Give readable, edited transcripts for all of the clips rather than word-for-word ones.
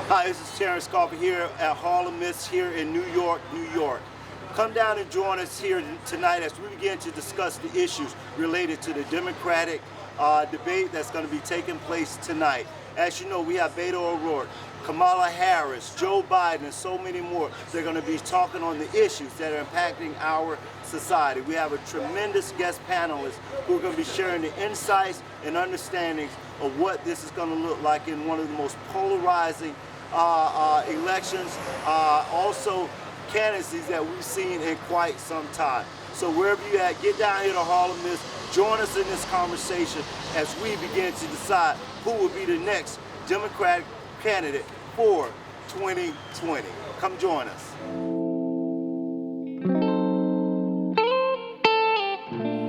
Hi, this is Terrence Coffey here at Harlem Mist here in New York, New York. Come down and join us here tonight as we begin to discuss the issues related to the Democratic debate that's going to be taking place tonight. As you know, we have Beto O'Rourke, Kamala Harris, Joe Biden, and so many more. They're going to be talking on the issues that are impacting our society. We have a tremendous guest panelist who are going to be sharing the insights and understandings of what this is going to look like in one of the most polarizing elections, also candidacies that we've seen in quite some time. So wherever you at, get down here to Harlem Mist, join us in this conversation as we begin to decide who will be the next Democratic candidate for 2020. Come join us.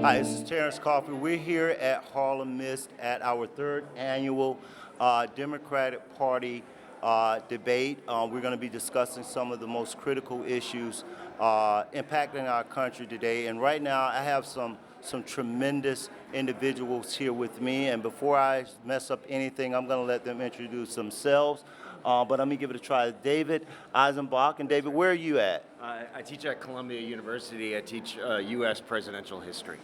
Hi, this is Terrence Coffey. We're here at Harlem Mist at our third annual Democratic Party debate. We're going to be discussing some of the most critical issues impacting our country today. And right now, I have some tremendous individuals here with me. And before I mess up anything, I'm going to let them introduce themselves. But let me give it a try. David Eisenbach. And David, where are you at? I teach at Columbia University. I teach U.S. presidential history.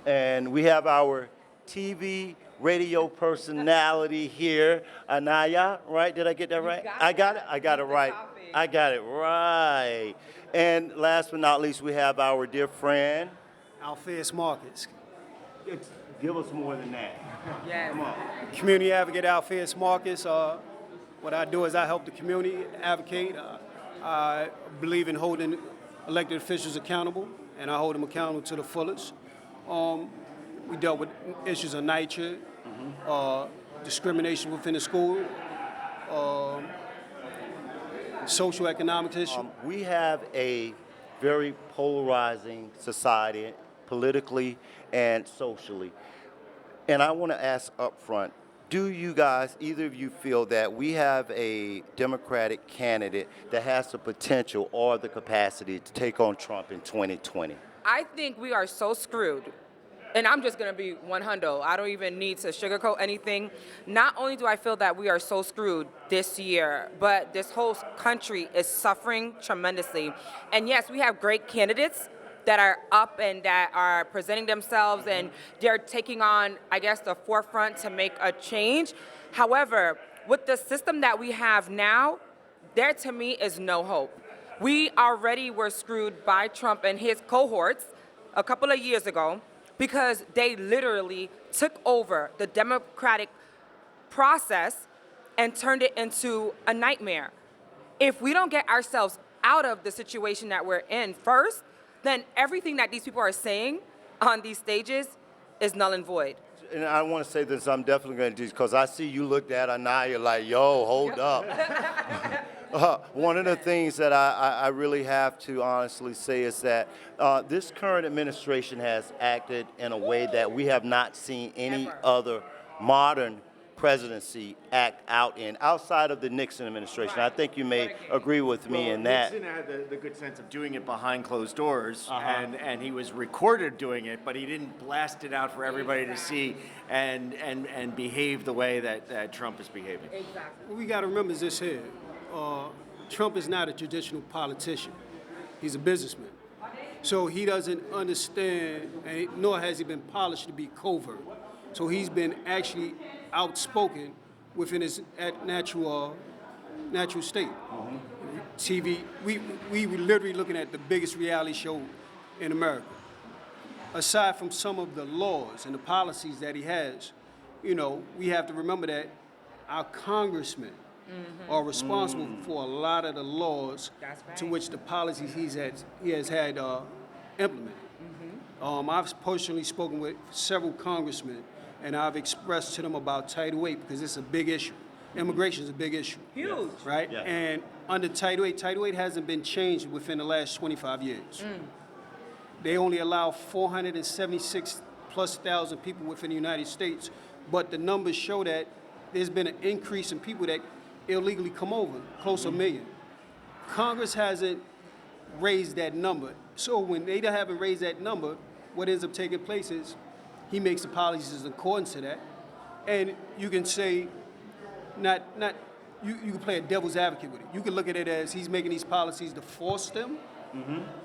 And we have our TV radio personality here, Anaya, right? Did I get that right? I got it right. I got it right. And last but not least, we have our dear friend, Alpheus Marcus. Give us more than that. Yes. Come on. Community advocate Alpheus Marcus. What I do is I help the community advocate. I believe in holding elected officials accountable, and I hold them accountable to the fullest. We dealt with issues of nature, discrimination within the school, social economic issues. We have a very polarizing society, politically and socially. And I want to ask up front, do you guys, either of you, feel that we have a Democratic candidate that has the potential or the capacity to take on Trump in 2020? I think we are so screwed. And I'm just going to be 100. I don't even need to sugarcoat anything. Not only do I feel that we are so screwed this year, but this whole country is suffering tremendously. And yes, we have great candidates that are up and that are presenting themselves, and they're taking on, I guess, the forefront to make a change. However, with the system that we have now, there to me is no hope. We already were screwed by Trump and his cohorts a couple of years ago because they literally took over the democratic process and turned it into a nightmare. If we don't get ourselves out of the situation that we're in first, then everything that these people are saying on these stages is null and void. And I want to say this, I'm definitely going to do this because I see you looked at Anaya like, yo, hold up. One of the things that I really have to honestly say is that this current administration has acted in a way that we have not seen any other modern presidency act out in, outside of the Nixon administration. I think you may agree with me in that. Nixon had the good sense of doing it behind closed doors, and he was recorded doing it, but he didn't blast it out for everybody to see and behave the way that Trump is behaving. Exactly. What we got to remember is this here. Trump is not a traditional politician. He's a businessman. So he doesn't understand, nor has he been polished to be covert. So he's been actually outspoken within his natural state. TV, we were literally looking at the biggest reality show in America. Aside from some of the laws and the policies that he has, we have to remember that our congressmen are responsible for a lot of the laws to which the policies he has had implemented. I've personally spoken with several congressmen, and I've expressed to them about Title VIII because it's a big issue. Immigration is a big issue. Huge. Right? Yeah. And under Title VIII hasn't been changed within the last 25 years. They only allow 476 plus thousand people within the United States, but the numbers show that there's been an increase in people that illegally come over, close to 1 million. Congress hasn't raised that number. So when they haven't raised that number, what ends up taking place is he makes the policies in accordance to that. And you can say, not you can play a devil's advocate with it. You can look at it as he's making these policies to force them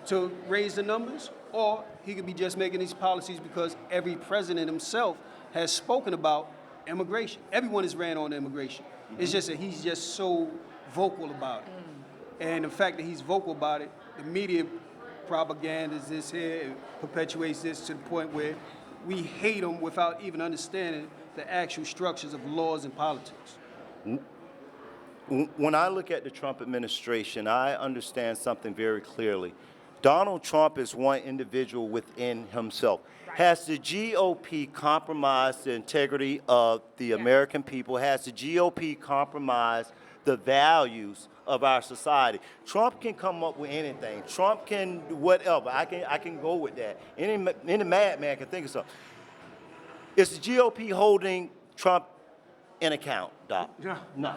to raise the numbers, or he could be just making these policies because every president himself has spoken about immigration. Everyone has ran on immigration. It's just that he's just so vocal about it. And the fact that he's vocal about it, the media propagandas this here, it perpetuates this to the point where we hate him without even understanding the actual structures of laws and politics. When I look at the Trump administration, I understand something very clearly. Donald Trump is one individual within himself. Has the GOP compromised the integrity of the American people? Has the GOP compromised the values of our society? Trump can come up with anything. Trump can whatever. I can go with that. Any madman can think of something. Is the GOP holding Trump in account, Doc? No.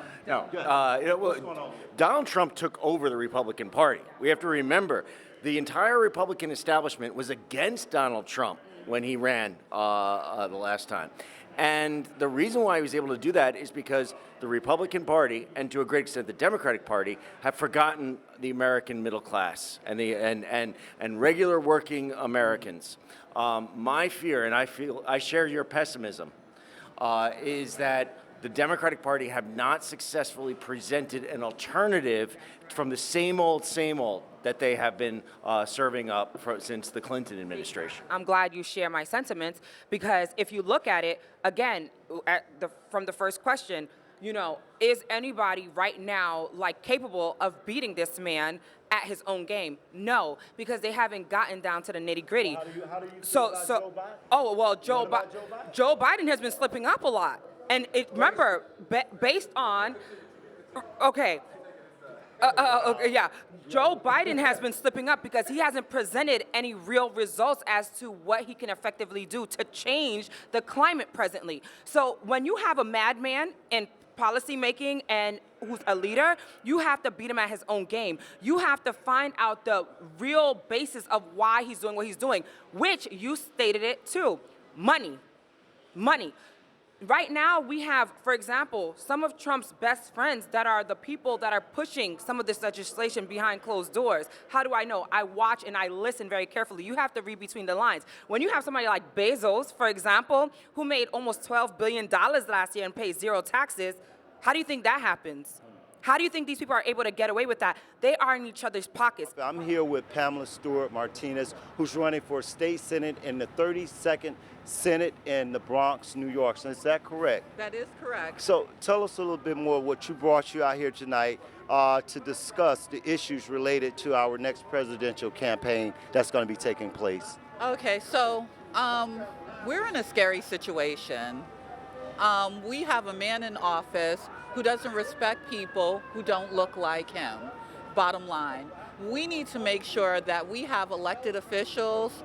Donald Trump took over the Republican Party. We have to remember, the entire Republican establishment was against Donald Trump when he ran the last time. And the reason why he was able to do that is because the Republican Party, and to a great extent the Democratic Party, have forgotten the American middle class and regular working Americans. My fear, and I share your pessimism, is that the Democratic Party have not successfully presented an alternative from the same old that they have been serving up since the Clinton administration. I'm glad you share my sentiments, because if you look at it, again, from the first question, is anybody right now capable of beating this man at his own game? No, because they haven't gotten down to the nitty gritty. How do you feel about Joe Biden? Oh, well, Joe Biden? Joe Biden has been slipping up a lot. And remember, based on, okay, Joe Biden has been slipping up because he hasn't presented any real results as to what he can effectively do to change the climate presently. So when you have a madman in policy making and who's a leader, you have to beat him at his own game. You have to find out the real basis of why he's doing what he's doing, which you stated it too. Money. Right now, we have, for example, some of Trump's best friends that are the people that are pushing some of this legislation behind closed doors. How do I know? I watch and I listen very carefully. You have to read between the lines. When you have somebody like Bezos, for example, who made almost $12 billion last year and pays zero taxes, how do you think that happens? How do you think these people are able to get away with that? They are in each other's pockets. I'm here with Pamela Stewart Martinez, who's running for state senate in the 32nd Senate in the Bronx, New York. So is that correct? That is correct. So tell us a little bit more what brought you out here tonight to discuss the issues related to our next presidential campaign that's going to be taking place. Okay, so we're in a scary situation. We have a man in office who doesn't respect people who don't look like him. Bottom line, we need to make sure that we have elected officials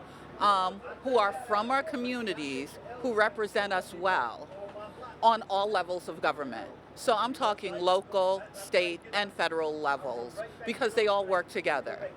who are from our communities, who represent us well on all levels of government. So I'm talking local, state, and federal levels, because they all work together.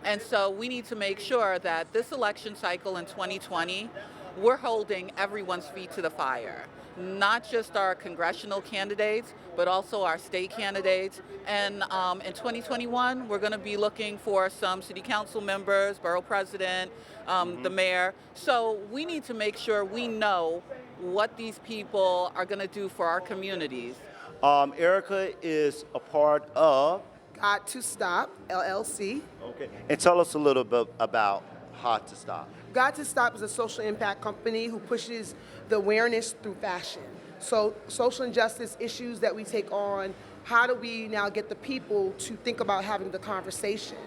And so we need to make sure that this election cycle in 2020, we're holding everyone's feet to the fire. Not just our congressional candidates, but also our state candidates. And in 2021, we're going to be looking for some city council members, borough president, the mayor. So we need to make sure we know what these people are going to do for our communities. Erica is a part of Got to Stop, LLC. Okay. And tell us a little bit about Hot to Stop. Got to Stop is a social impact company who pushes the awareness through fashion. So social injustice issues that we take on, how do we now get the people to think about having the conversation?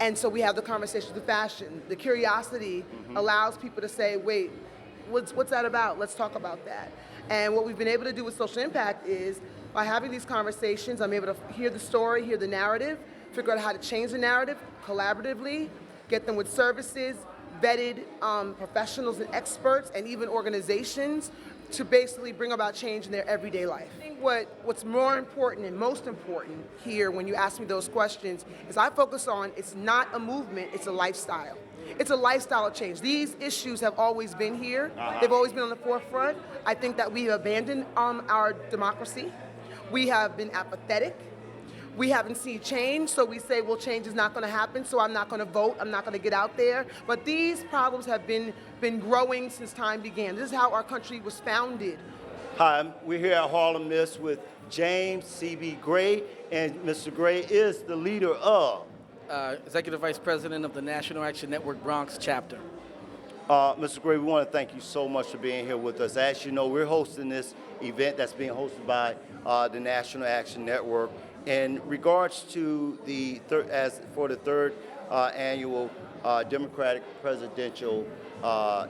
And so we have the conversation through fashion. The curiosity allows people to say, wait, what's that about? Let's talk about that. And what we've been able to do with social impact is, by having these conversations, I'm able to hear the story, hear the narrative, figure out how to change the narrative collaboratively, get them with services, vetted professionals and experts, and even organizations to basically bring about change in their everyday life. I think what's more important and most important here when you ask me those questions is I focus on, it's not a movement, it's a lifestyle. It's a lifestyle change. These issues have always been here. They've always been on the forefront. I think that we've abandoned our democracy. We have been apathetic. We haven't seen change, so we say, well, change is not going to happen, so I'm not going to vote, I'm not going to get out there. But these problems have been growing since time began. This is how our country was founded. Hi, we're here at Harlem Miss with James C.B. Gray, and Mr. Gray is the leader of Executive Vice President of the National Action Network Bronx chapter. Mr. Gray, we want to thank you so much for being here with us. As you know, we're hosting this event that's being hosted by the National Action Network in regards to the third annual Democratic presidential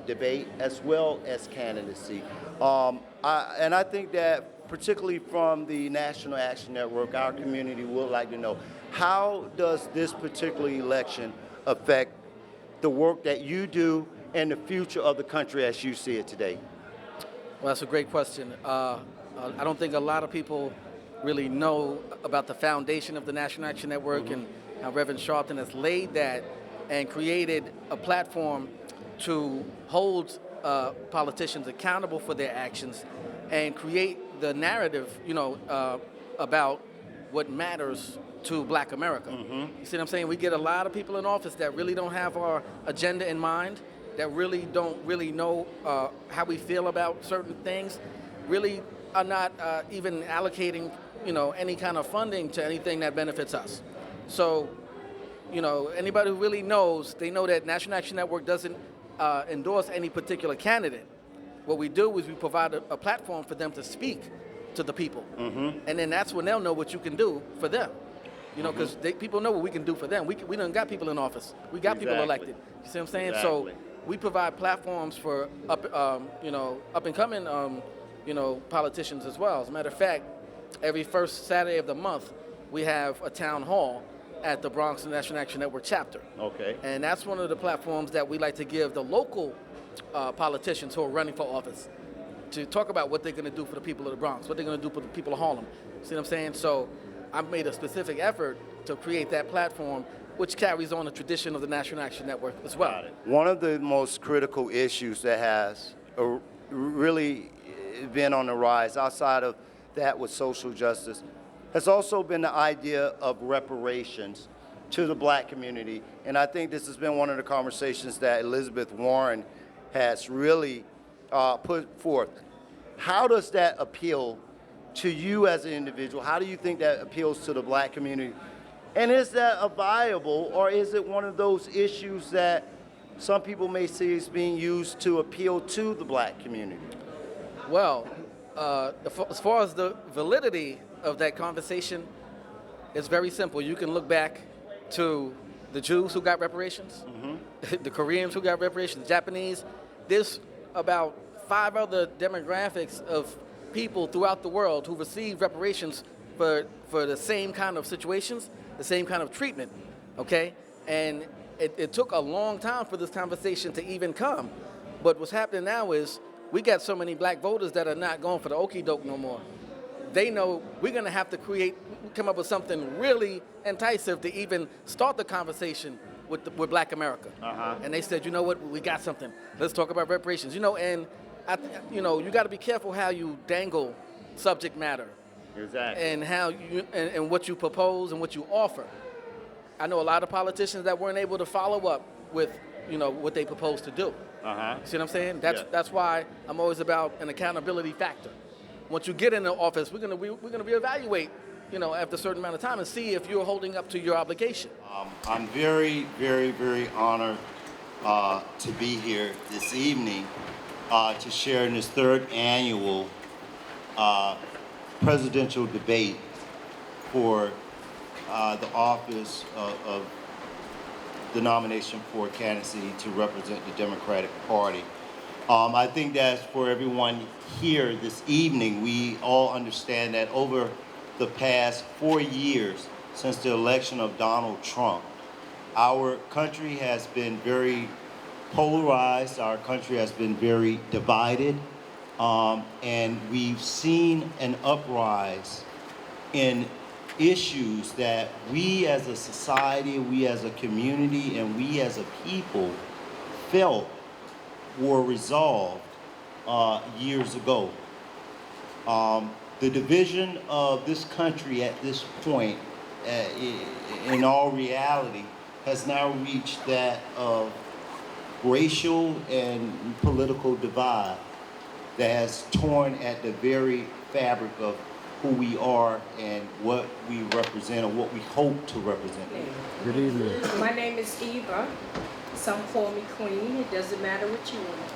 debate as well as candidacy. And I think that particularly from the National Action Network, our community would like to know, how does this particular election affect the work that you do and the future of the country as you see it today? Well, that's a great question. I don't think a lot of people really know about the foundation of the National Action Network and how Reverend Sharpton has laid that and created a platform to hold politicians accountable for their actions and create the narrative, about what matters to Black America. You see what I'm saying? We get a lot of people in office that really don't have our agenda in mind, that really don't really know how we feel about certain things, really are not even allocating, any kind of funding to anything that benefits us. So, anybody who really knows, they know that National Action Network doesn't endorse any particular candidate. What we do is we provide a platform for them to speak to the people. And then that's when they'll know what you can do for them. Because people know what we can do for them. We done got people in office. We got people elected. You see what I'm saying? Exactly. So we provide platforms for up and coming, politicians as well. As a matter of fact, every first Saturday of the month, we have a town hall at the Bronx National Action Network chapter. Okay. And that's one of the platforms that we like to give the local politicians who are running for office to talk about what they're going to do for the people of the Bronx, what they're going to do for the people of Harlem. See what I'm saying? So I've made a specific effort to create that platform, which carries on the tradition of the National Action Network as well. One of the most critical issues that has really been on the rise outside of that with social justice has also been the idea of reparations to the Black community. And I think this has been one of the conversations that Elizabeth Warren has really put forth. How does that appeal to you as an individual? How do you think that appeals to the Black community? And is that a viable, or is it one of those issues that some people may see as being used to appeal to the Black community? Well, as far as the validity of that conversation, it's very simple. You can look back to the Jews who got reparations, the Koreans who got reparations, the Japanese. There's about 5 other demographics of people throughout the world who received reparations for the same kind of situations, the same kind of treatment, okay? And it took a long time for this conversation to even come. But what's happening now is we got so many Black voters that are not going for the okie doke no more. They know we're going to have to come up with something really enticing to even start the conversation with Black America. And they said, you know what, we got something. Let's talk about reparations. And you got to be careful how you dangle subject matter. Exactly. And how and what you propose and what you offer. I know a lot of politicians that weren't able to follow up with, what they proposed to do. See what I'm saying? That's why I'm always about an accountability factor. Once you get into office, we're gonna reevaluate, after a certain amount of time and see if you're holding up to your obligation. I'm very, very, very honored to be here this evening to share in this 3rd annual presidential debate for the office of the nomination for candidacy to represent the Democratic Party. I think that for everyone here this evening, we all understand that over the past 4 years since the election of Donald Trump, our country has been very polarized, our country has been very divided, and we've seen an uprise in issues that we as a society, we as a community, and we as a people felt were resolved years ago. The division of this country at this point, in all reality, has now reached that of racial and political divide that has torn at the very fabric of who we are and what we represent or what we hope to represent. Good evening. My name is Eva. Some call me Queen. It doesn't matter what you want.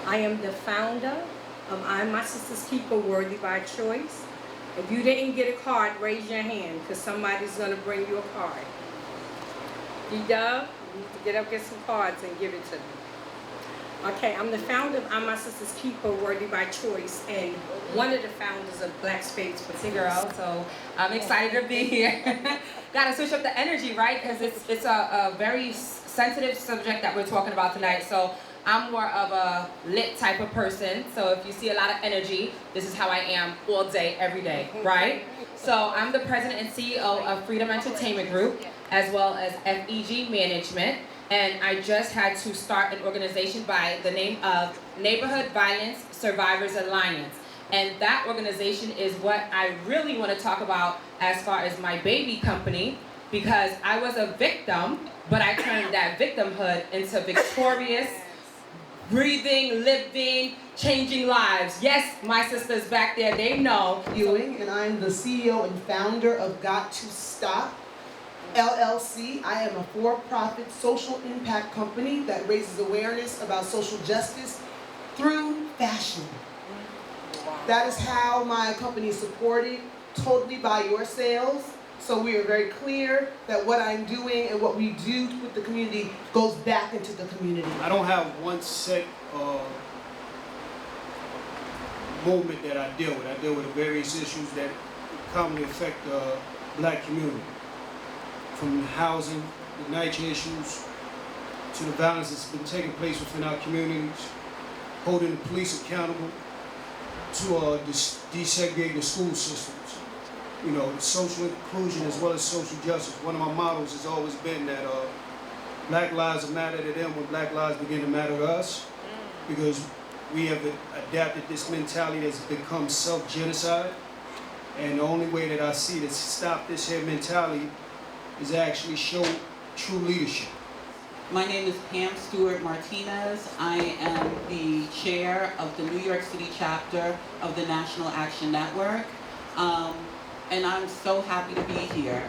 I am the founder of I'm My Sister's Keeper, Worthy by Choice. If you didn't get a card, raise your hand because somebody's going to bring you a card. D-Dub, you need to get up, get some cards, and give it to me. Okay, I'm the founder of I'm My Sister's Keeper, Worthy by Choice, and one of the founders of Black Space for Girl, so I'm excited to be here. Gotta switch up the energy, right? Because it's a very sensitive subject that we're talking about tonight. So I'm more of a lit type of person. So if you see a lot of energy, this is how I am all day, every day, right? So I'm the president and CEO of Freedom Entertainment Group, as well as FEG Management. And I just had to start an organization by the name of Neighborhood Violence Survivors Alliance. And that organization is what I really want to talk about as far as my baby company, because I was a victim, but I turned that victimhood into victorious, breathing, living, changing lives. Yes, my sisters back there, they know. And I'm the CEO and founder of Got to Stop LLC. I am a for-profit social impact company that raises awareness about social justice through fashion. That is how my company is supported totally by your sales. So we are very clear that what I'm doing and what we do with the community goes back into the community. I don't have one set moment that I deal with. I deal with the various issues that commonly affect the Black community. From housing, the NYCHA issues, to the violence that's been taking place within our communities, holding the police accountable, to desegregating the school systems. You know, social inclusion as well as social justice. One of my mottos has always been that Black lives matter to them when Black lives begin to matter to us, because we have adapted this mentality that's become self-genocide. And the only way that I see to stop this here mentality is actually show true leadership. My name is Pam Stewart Martinez. I am the chair of the New York City chapter of the National Action Network. And I'm so happy to be here.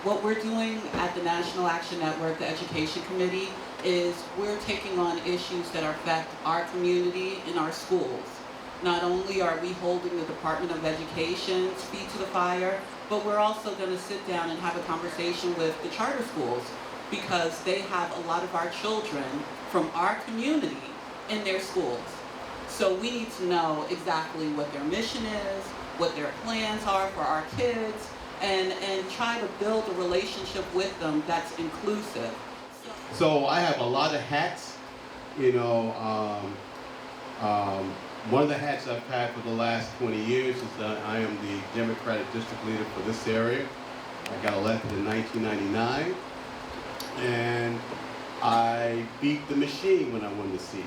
What we're doing at the National Action Network, the Education Committee, is we're taking on issues that affect our community in our schools. Not only are we holding the Department of Education's feet to the fire, but we're also going to sit down and have a conversation with the charter schools, because they have a lot of our children from our community in their schools. So we need to know exactly what their mission is, what their plans are for our kids, and try to build a relationship with them that's inclusive. So I have a lot of hats, you know. One of the hats I've had for the last 20 years is that I am the Democratic District Leader for this area. I got elected in 1999, and I beat the machine when I won the seat.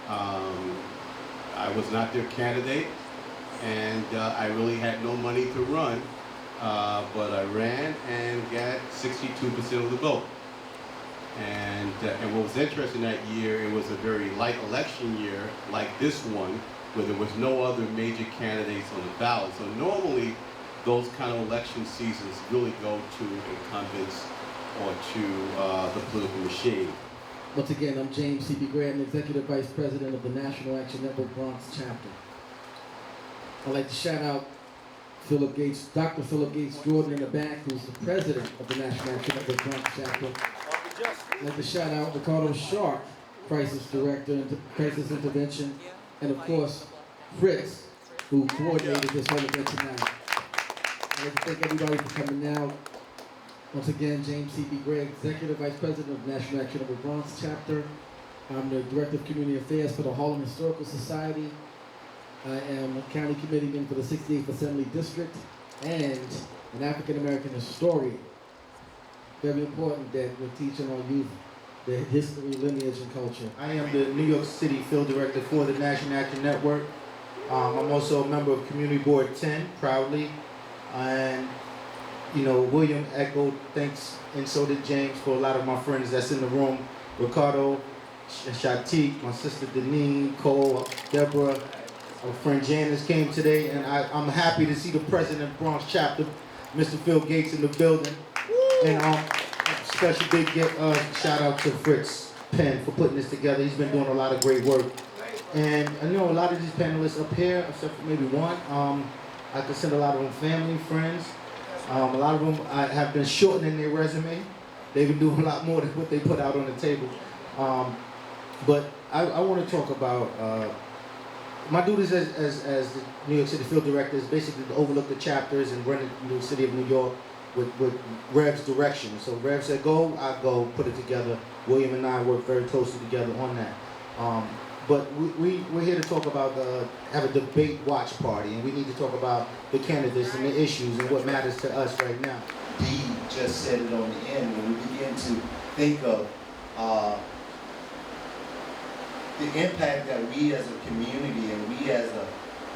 I was not their candidate, and I really had no money to run, but I ran and got 62% of the vote. And what was interesting that year, it was a very light election year like this one, where there was no other major candidates on the ballot. So normally, those kind of election seasons really go to incumbents or to the political machine. Once again, I'm James C.B. Grant, Executive Vice President of the National Action Network Bronx Chapter. I'd like to shout out Philip Gates, Dr. Philip Gates Jordan in the back, who's the President of the National Action Network Bronx Chapter. I'd like to shout out Ricardo Sharp, Crisis Director, Crisis Intervention, and of course, Fritz, who coordinated this whole event tonight. I'd like to thank everybody for coming out. Once again, James C.B. Gregg, Executive Vice President of National Action Network Bronx Chapter. I'm the Director of Community Affairs for the Harlem Historical Society. I am a County Committeeman for the 68th Assembly District and an African American historian. Very important that we're teaching our youth the history, lineage, and culture. I am the New York City Field Director for the National Action Network. I'm also a member of Community Board 10, proudly. And, you know, William echoed thanks, and so did James, for a lot of my friends that's in the room. Ricardo, Shatik, my sister Deneen, Cole, Deborah, our friend Janice came today, and I'm happy to see the president of Bronx chapter, Mr. Phil Gates, in the building. And special big shout out to Fritz Penn for putting this together. He's been doing a lot of great work. And I know a lot of these panelists up here, except for maybe one, I consider a lot of them family, friends. A lot of them have been shortening their resume. They've been doing a lot more than what they put out on the table. But I want to talk about my duties as the New York City Field Director is basically to overlook the chapters and run the city of New York with Rev's direction. So Rev said go, I go, put it together. William and I work very closely together on that. But we're here to talk about, have a debate watch party, and we need to talk about the candidates and the issues and what matters to us right now. Dee just said it on the end. When we begin to think of the impact that we as a community and we as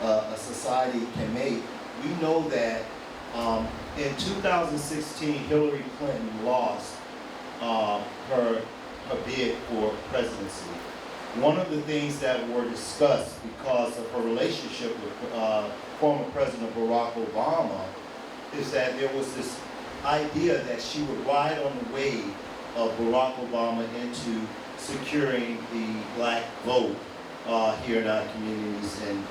a society can make, we know that in 2016, Hillary Clinton lost her bid for presidency. One of the things that were discussed because of her relationship with former President Barack Obama is that there was this idea that she would ride on the wave of Barack Obama into securing the black vote here in our communities. And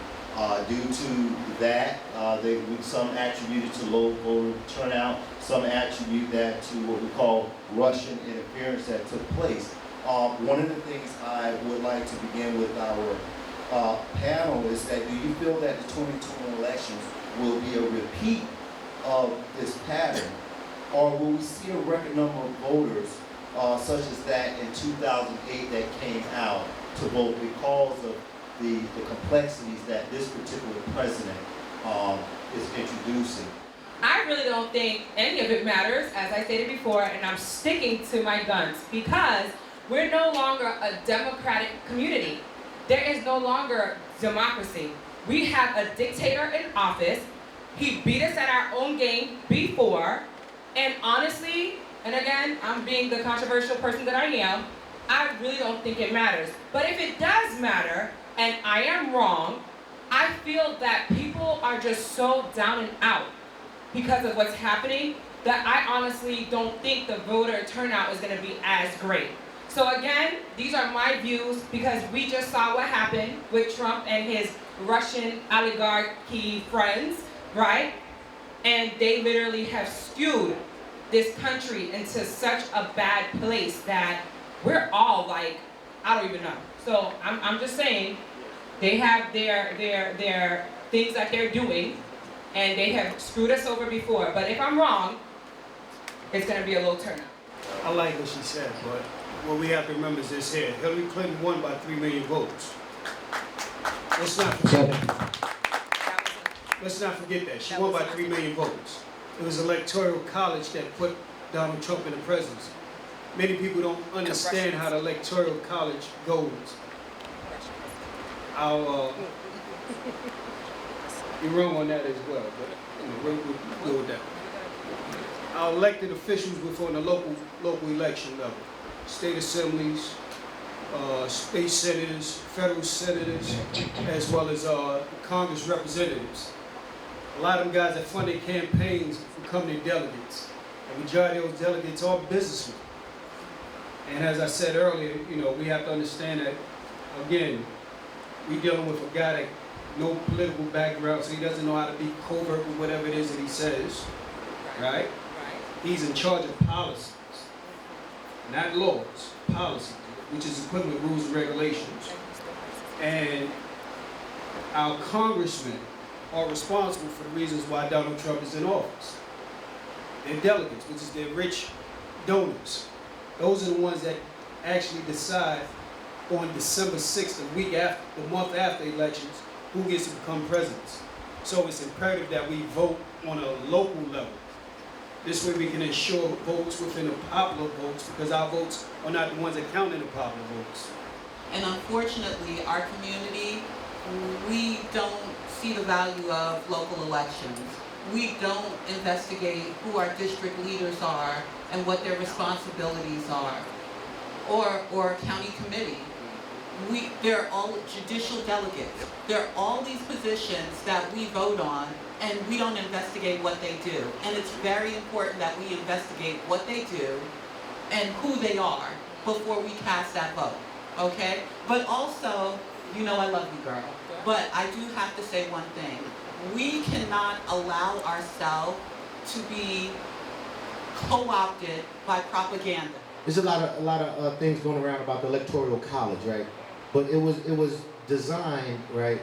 due to that, some attribute it to low voter turnout, some attribute that to what we call Russian interference that took place. One of the things I would like to begin with our panel is that do you feel that the 2020 elections will be a repeat of this pattern, or will we see a record number of voters such as that in 2008 that came out to vote because of the complexities that this particular president is introducing? I really don't think any of it matters, as I stated before, and I'm sticking to my guns because we're no longer a democratic community. There is no longer democracy. We have a dictator in office. He beat us at our own game before, and honestly, and again, I'm being the controversial person that I am, I really don't think it matters. But if it does matter, and I am wrong, I feel that people are just so down and out because of what's happening that I honestly don't think the voter turnout is going to be as great. So again, these are my views because we just saw what happened with Trump and his Russian oligarchy friends, right? And they literally have skewed this country into such a bad place that we're all like, I don't even know. So I'm just saying, they have their things that they're doing, and they have screwed us over before. But if I'm wrong, it's going to be a low turnout. I like what she said, but what we have to remember is this here. Hillary Clinton won by 3 million votes. Let's not forget that. Let's not forget that. She won by 3 million votes. It was Electoral College that put Donald Trump in the presidency. Many people don't understand how the Electoral College goes. You're wrong on that as well, but we'll go with that. Our elected officials were on the local election level. State assemblies, state senators, federal senators, as well as Congress representatives. A lot of them guys that fund their campaigns become their delegates. The majority of those delegates are businessmen. And as I said earlier, we have to understand that, again, we're dealing with a guy that no political background, so he doesn't know how to be covert with whatever it is that he says, right? He's in charge of policies, not laws, policies, which is equivalent rules and regulations. And our congressmen are responsible for the reasons why Donald Trump is in office. They're delegates, which is their rich donors. Those are the ones that actually decide on December 6th, the month after elections, who gets to become presidents. So it's imperative that we vote on a local level. This way we can ensure votes within the popular votes, because our votes are not the ones that count in the popular votes. And unfortunately, our community, we don't see the value of local elections. We don't investigate who our district leaders are and what their responsibilities are, or county committee. They're all judicial delegates. There are all these positions that we vote on, and we don't investigate what they do. And it's very important that we investigate what they do and who they are before we cast that vote, okay? But also, you know I love you, girl, but I do have to say one thing. We cannot allow ourselves to be co-opted by propaganda. There's a lot of things going around about the electoral college, right? But it was designed, right,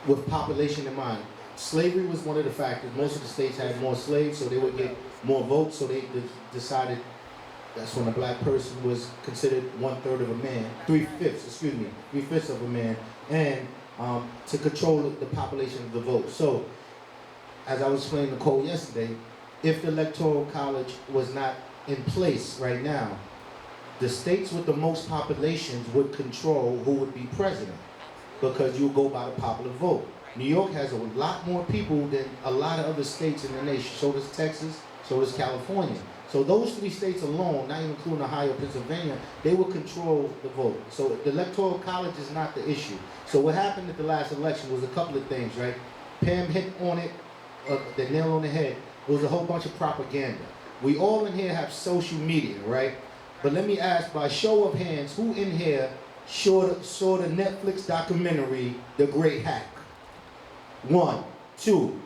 with population in mind. Slavery was one of the factors. Most of the states had more slaves, so they would get more votes. So they decided that's when a black person was considered 1/3 of a man, 3/5 of a man, and to control the population of the vote. So, as I was explaining to Cole yesterday, if the electoral college was not in place right now, the states with the most populations would control who would be president, because you go by the popular vote. New York has a lot more people than a lot of other states in the nation. So does Texas, so does California. So those 3 states alone, not even including Ohio, Pennsylvania, they will control the vote. So the electoral college is not the issue. So what happened at the last election was a couple of things, right? Pam hit on it, the nail on the head. It was a whole bunch of propaganda. We all in here have social media, right? But let me ask, by show of hands, who in here saw the Netflix documentary, The Great Hack? 1, 2.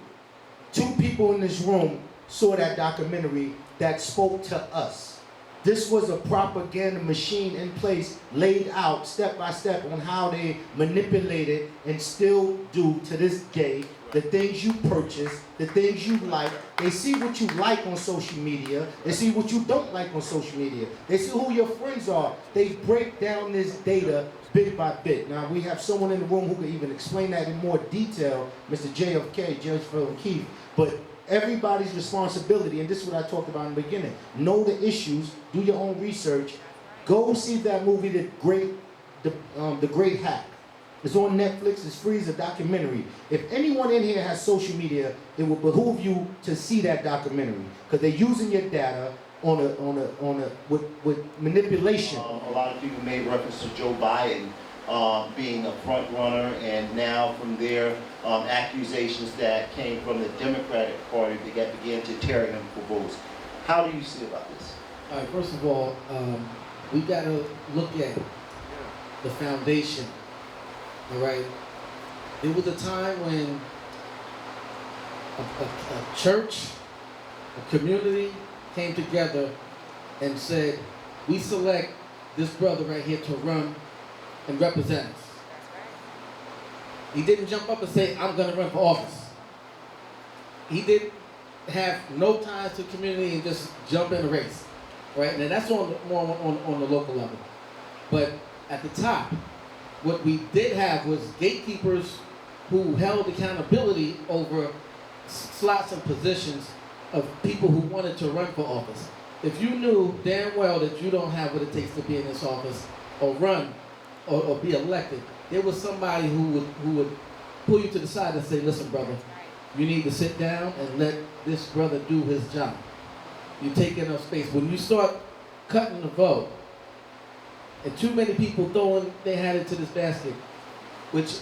2 people in this room saw that documentary that spoke to us. This was a propaganda machine in place, laid out step by step on how they manipulated and still do to this day the things you purchase, the things you like. They see what you like on social media. They see what you don't like on social media. They see who your friends are. They break down this data bit by bit. Now, we have someone in the room who can even explain that in more detail, Mr. JFK, Judge Phil O'Keefe. But everybody's responsibility, and this is what I talked about in the beginning, know the issues, do your own research, go see that movie, The Great Hack. It's on Netflix, it's free, it's a documentary. If anyone in here has social media, it will behoove you to see that documentary, because they're using your data with manipulation. A lot of people made reference to Joe Biden being a front runner, and now from there, accusations that came from the Democratic Party that began to tear him for votes. How do you see about this? All right, first of all, we got to look at the foundation, all right? There was a time when a church, a community came together and said, we select this brother right here to run and represent us. He didn't jump up and say, I'm going to run for office. He didn't have no ties to the community and just jump in a race, right? And that's more on the local level. But at the top, what we did have was gatekeepers who held accountability over slots and positions of people who wanted to run for office. If you knew damn well that you don't have what it takes to be in this office or run or be elected, there was somebody who would pull you to the side and say, listen, brother, you need to sit down and let this brother do his job. You're taking up space. When you start cutting the vote, and too many people throwing their hat into this basket, which,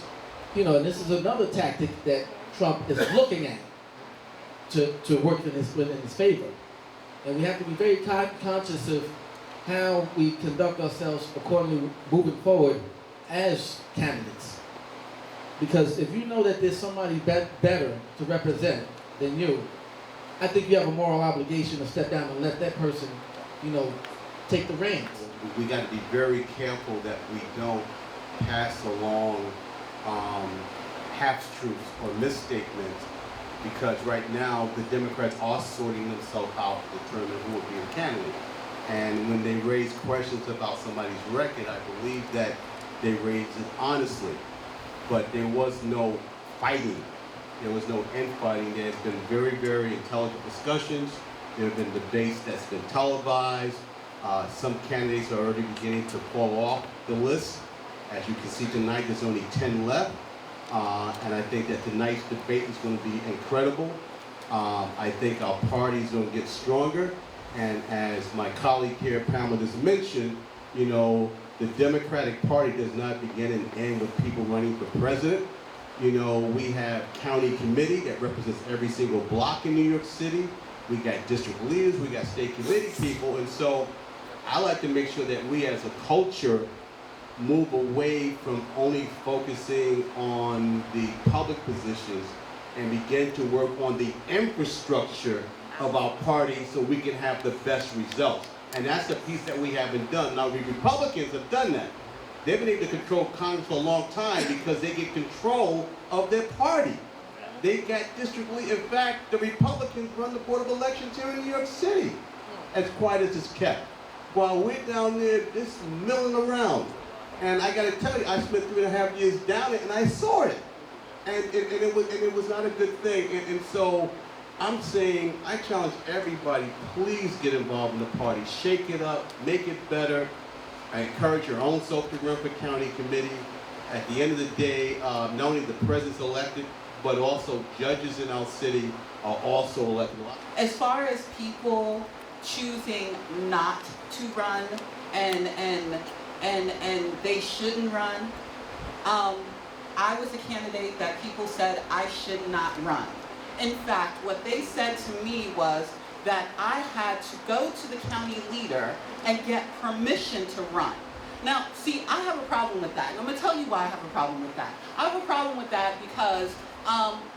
you know, and this is another tactic that Trump is looking at to work in his favor. And we have to be very conscious of how we conduct ourselves accordingly moving forward as candidates. Because if you know that there's somebody better to represent than you, I think you have a moral obligation to step down and let that person, you know, take the reins. We got to be very careful that we don't pass along half-truths or misstatements, because right now the Democrats are sorting themselves out to determine who will be a candidate. And when they raise questions about somebody's record, I believe that they raised it honestly. But there was no fighting. There was no infighting. There have been very, very intelligent discussions. There have been debates that's been televised. Some candidates are already beginning to fall off the list. As you can see tonight, there's only 10 left. And I think that tonight's debate is going to be incredible. I think our party is going to get stronger. And as my colleague here, Pamela, just mentioned, you know, the Democratic Party does not begin and end with people running for president. You know, we have county committee that represents every single block in New York City. We got district leaders, we got state committee people. And so I like to make sure that we as a culture move away from only focusing on the public positions and begin to work on the infrastructure of our party so we can have the best results. And that's the piece that we haven't done. Now, the Republicans have done that. They've been able to control Congress for a long time because they get control of their party. They got district lead. In fact, the Republicans run the Board of Elections here in New York City, as quiet as it's kept. While we're down there just milling around. And I gotta tell you, I spent 3.5 years down there and I saw it. And it was not a good thing. And so I'm saying, I challenge everybody, please get involved in the party. Shake it up, make it better. I encourage your own self to run for county committee. At the end of the day, not only the president's elected, but also judges in our city are also elected. As far as people choosing not to run and they shouldn't run, I was a candidate that people said I should not run. In fact, what they said to me was that I had to go to the county leader and get permission to run. Now, see, I have a problem with that. And I'm going to tell you why I have a problem with that. I have a problem with that because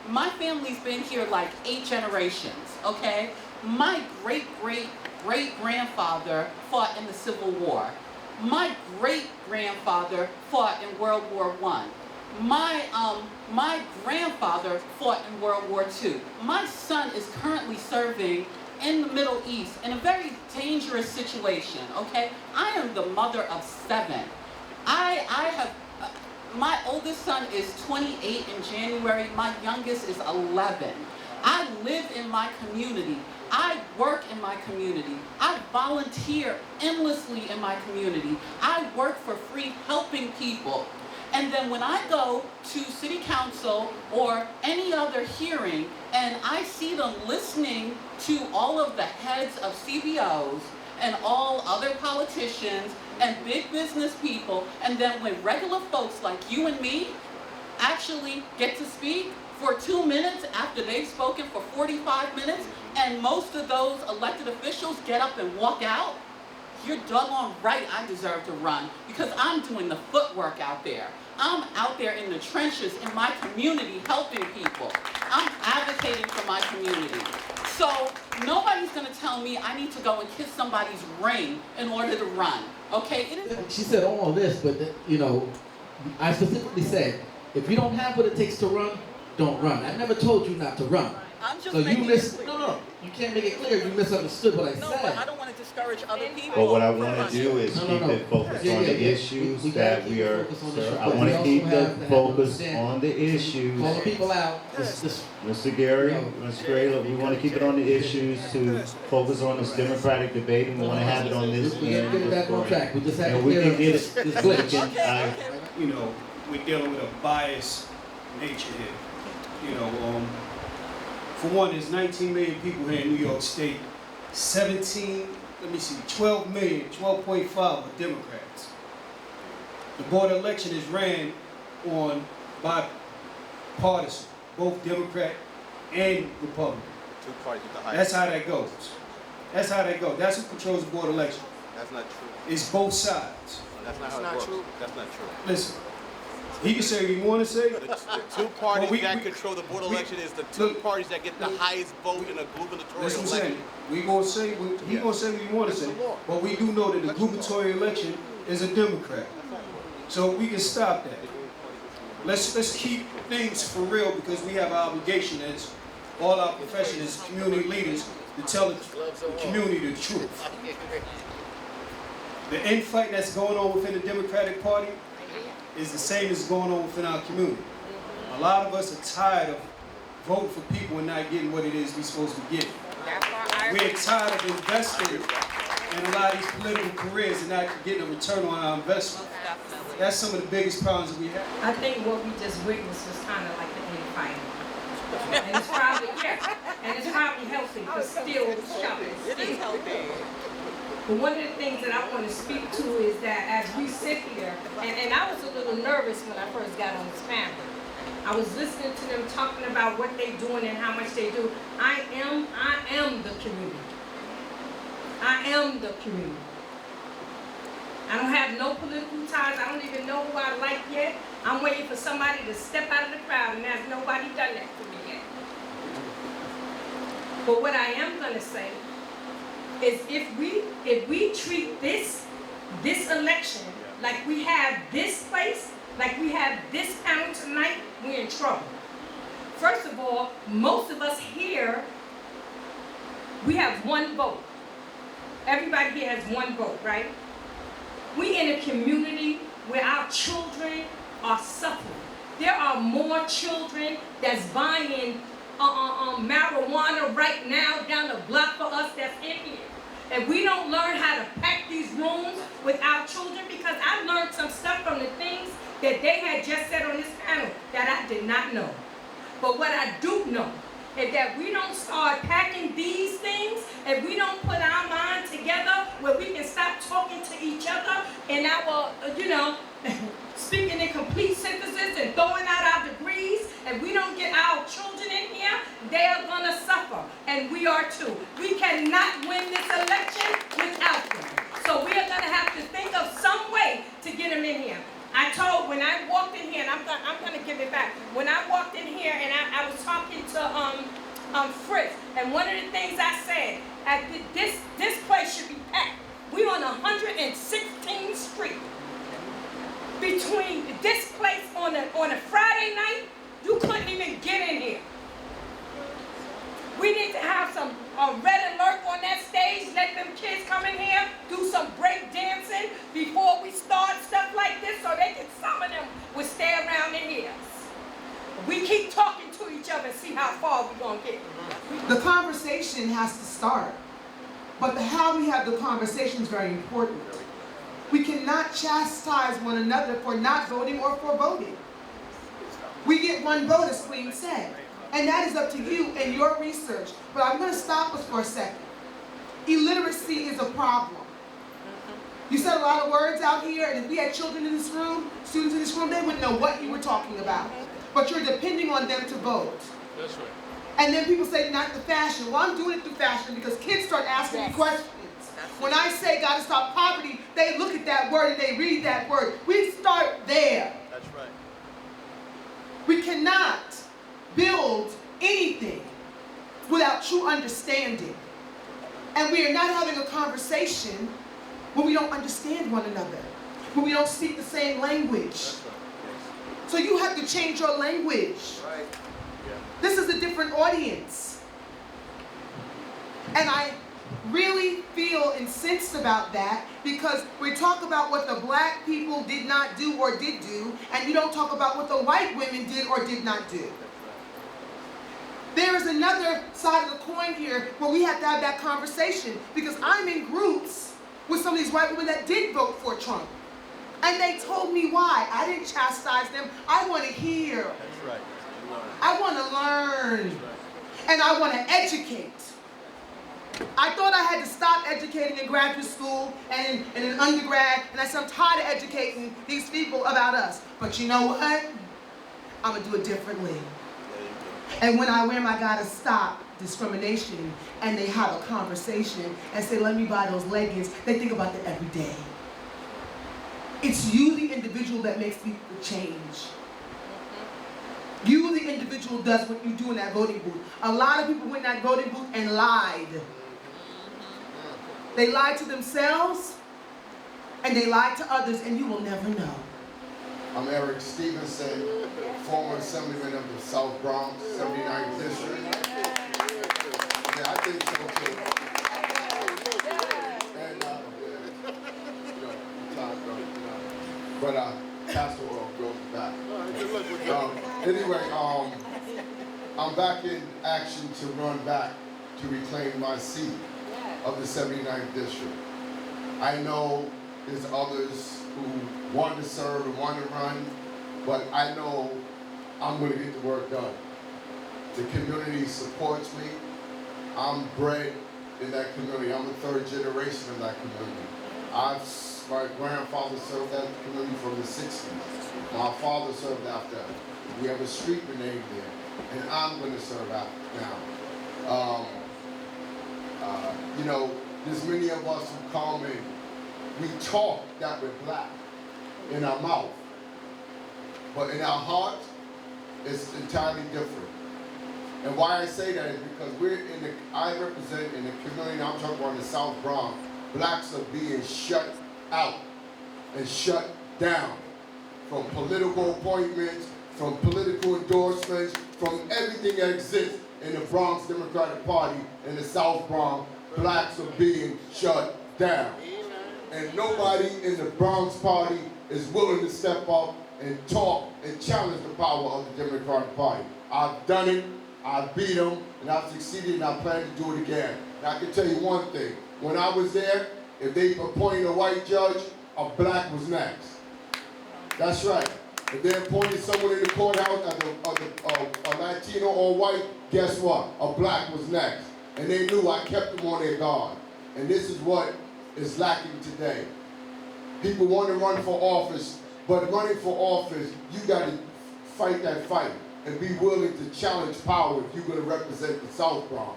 my family's been here like 8 generations, okay? My great-great-great-grandfather fought in the Civil War. My great-grandfather fought in World War I. My grandfather fought in World War II. My son is currently serving in the Middle East in a very dangerous situation, okay? I am the mother of 7. My oldest son is 28 in January. My youngest is 11. I live in my community. I work in my community. I volunteer endlessly in my community. I work for free helping people. And then when I go to city council or any other hearing and I see them listening to all of the heads of CBOs and all other politicians and big business people, and then when regular folks like you and me actually get to speak for 2 minutes after they've spoken for 45 minutes, and most of those elected officials get up and walk out, you're doggone right I deserve to run because I'm doing the footwork out there. I'm out there in the trenches in my community helping people. I'm advocating for my community. So nobody's going to tell me I need to go and kiss somebody's ring in order to run, okay? She said all this, but you know, I specifically said, if you don't have what it takes to run, don't run. I never told you not to run. I'm just So you making it clear. no, you can't make it clear. You misunderstood what I No, said. but I don't want to discourage other people. But what I want to do is No, keep it focused on the issues We that gotta we keep it are, focused on the sir, issues, I but want we to also keep have the to have focus understanding. on the issues. Call the people out. This Mr. Gary, No. Ms. Gray, we want to keep it on the issues to focus on this democratic debate, and we want to have it on this we gotta end. get it back on track. We just have to And we clear can up get this it, glitch. You know, we're dealing with a biased nature here. You know, for one, there's 19 million people here in New York State. 12 million, 12.5 are Democrats. The board of election is ran on bipartisan, both Democrat and Republican. Two parties with the highest. That's how that goes. That's how that goes. That's who controls the board of election. That's not true. It's both sides. That's not how it works. That's not true. Listen, he can say what he want to say. The 2 parties Well, that control the board election is the 2 parties that get the highest vote in a gubernatorial That's what I'm election. saying. He gonna say what he want to say. But we do know that the gubernatorial election is a Democrat. So we can stop that. Let's keep things for real because we have an obligation as all our profession as community leaders to tell the community the truth. The infight that's going on within the Democratic Party is the same as going on within our community. A lot of us are tired of voting for people and not getting what it is we're supposed to be getting. We're tired of investing and a lot of these political careers and not getting a return on our investment. That's some of the biggest problems that we have. I think what we just witnessed was kind of like the infighting. And it's probably, and it's probably healthy, but still shopping. It is healthy. But one of the things that I want to speak to is that as we sit here, and I was a little nervous when I first got on this panel. I was listening to them talking about what they're doing and how much they do. I am the community. I am the community. I don't have no political ties. I don't even know who I like yet. I'm waiting for somebody to step out of the crowd, and there's nobody done that for me yet. But what I am gonna say is if we treat this election like we have this place, like we have this panel tonight, we're in trouble. First of all, most of us here, we have one vote. Everybody here has one vote, right? We in a community where our children are suffering. There are more children that's buying marijuana right now down the block for us that's in here. And we don't learn how to pack these rooms with our children, because I learned some stuff from the things that they had just said on this panel that I did not know. But what I do know is that we don't start packing these things, and we don't put our mind together where we can stop talking to each other and our, speaking in complete sentences and throwing out our degrees, and we don't get our children in here, they are gonna suffer, and we are too. We cannot win this election without them. So we are gonna have to think of some way to get them in here. I told, when I walked in here, and I'm gonna give it back. When I walked in here and I was talking to Fritz, and one of the things I said, this place should be packed. We on 116th Street. Between this place on a Friday night, you couldn't even get in here. We need to have some red alert on that stage, let them kids come in here, do some break dancing before we start stuff like this, so some of them will stay around in here. We keep talking to each other and see how far we're gonna get. The conversation has to start, but how we have the conversation is very important. We cannot chastise one another for not voting or for voting. We get one vote, as Queen said. And that is up to you and your research. But I'm going to stop us for a second. Illiteracy is a problem. You said a lot of words out here, and if we had children in this room, students in this room, they wouldn't know what you were talking about. But you're depending on them to vote. That's right. And then people say, not the fashion. Well, I'm doing it through fashion because kids start asking me questions. When I say gotta stop poverty, they look at that word and they read that word. We start there. That's right. We cannot build anything without true understanding. And we are not having a conversation when we don't understand one another, when we don't speak the same language. That's right. Yes. So you have to change your language. Right. Yeah. This is a different audience. And I really feel incensed about that, because we talk about what the black people did not do or did do, and you don't talk about what the white women did or did not do. There is another side of the coin here where we have to have that conversation, because I'm in groups with some of these white women that did vote for Trump. And they told me why. I didn't chastise them. I want to hear. That's right. I want to learn. That's right. And I want to educate. I thought I had to stop educating in graduate school and in undergrad, and I said, I'm tired of educating these people about us. But you know what? I'm going to do it differently. And when I wear my gotta stop discrimination, and they have a conversation and say, let me buy those leggings, they think about that every day. It's you, the individual, that makes the change. You, the individual, does what you do in that voting booth. A lot of people went in that voting booth and lied. They lied to themselves, and they lied to others, and you will never know. I'm Eric Stevenson, former Assemblyman of the South Bronx, 79th District. Yeah, I think so too. And, but Pastor Earl goes back. Anyway, I'm back in action to run back to reclaim my seat of the 79th District. I know there's others who want to serve and want to run, but I know I'm going to get the work done. The community supports me. I'm bred in that community. I'm the third generation of that community. My grandfather served that community from the 60s. My father served after. We have a street named there, and I'm going to serve out now. You know, there's many of us who come in, we talk that we're black in our mouth, but in our heart, it's entirely different. And why I say that is because I represent in the community, I'm talking about in the South Bronx, blacks are being shut out and shut down from political appointments, from political endorsements, from everything that exists in the Bronx Democratic Party in the South Bronx. Blacks are being shut down. And nobody in the Bronx Party is willing to step up and talk and challenge the power of the Democratic Party. I've done it, I've beat them, and I've succeeded, and I plan to do it again. And I can tell you one thing, when I was there, if they appointed a white judge, a black was next. That's right. If they appointed someone in the courthouse, a Latino or white, guess what? A black was next. And they knew I kept them on their guard. And this is what is lacking today. People want to run for office, but running for office, you got to fight that fight and be willing to challenge power if you're going to represent the South Bronx.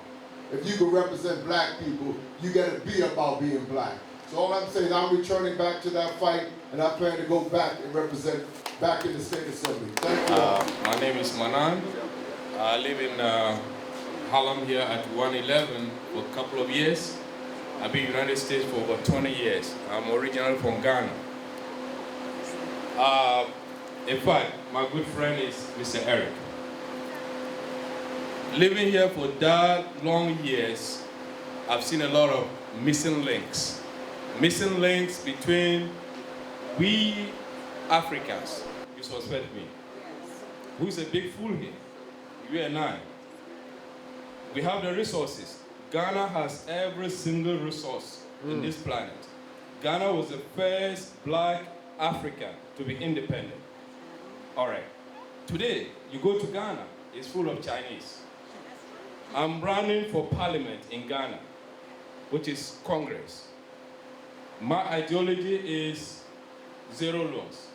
If you can represent black people, you got to be about being black. So all I'm saying, I'm returning back to that fight, and I plan to go back and represent back in the State Assembly. Thank you. My name is Manan. I live in Harlem here at 111 for a couple of years. I've been in the United States for over 20 years. I'm originally from Ghana. In fact, my good friend is Mr. Eric. Living here for that long years, I've seen a lot of missing links. Missing links between we Africans. You suspect me. Who's a big fool here? You and I. We have the resources. Ghana has every single resource in this planet. Ghana was the first black African to be independent. All right. Today, you go to Ghana, it's full of Chinese. I'm running for parliament in Ghana, which is Congress. My ideology is zero loans.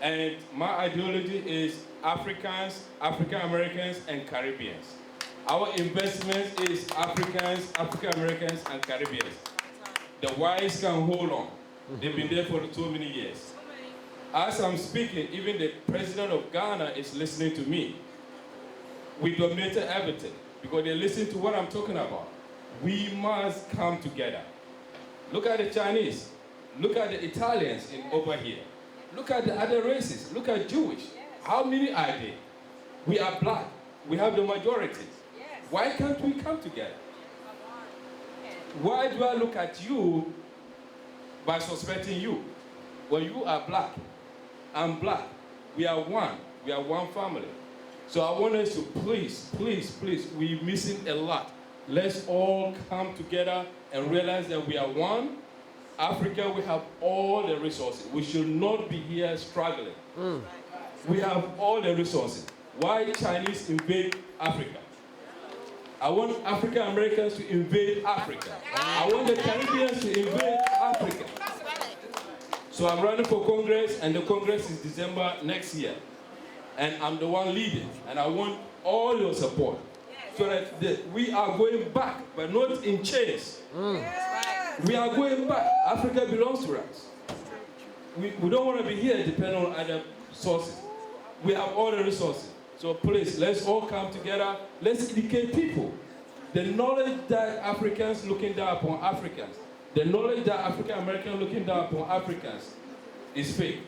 And my ideology is Africans, African Americans, and Caribbeans. Our investment is Africans, African Americans, and Caribbeans. The whites can hold on. They've been there for so many years. As I'm speaking, even the president of Ghana is listening to me. We dominated everything because they listen to what I'm talking about. We must come together. Look at the Chinese. Look at the Italians over here. Look at the other races. Look at Jewish. How many are they? We are black. We have the majority. Why can't we come together? Why do I look at you by suspecting you? When you are black, I'm black. We are one. We are one family. So I want us to please, we're missing a lot. Let's all come together and realize that we are one. Africa, we have all the resources. We should not be here struggling. We have all the resources. Why Chinese invade Africa? I want African Americans to invade Africa. I want the Caribbeans to invade Africa. So I'm running for Congress, and the Congress is December next year. And I'm the one leading, and I want all your support. So that we are going back, but not in chains. We are going back. Africa belongs to us. We don't want to be here depending on other sources. We have all the resources. So please, let's all come together. Let's educate people. The knowledge that Africans looking down upon Africans, the knowledge that African Americans looking down upon Africans is fake.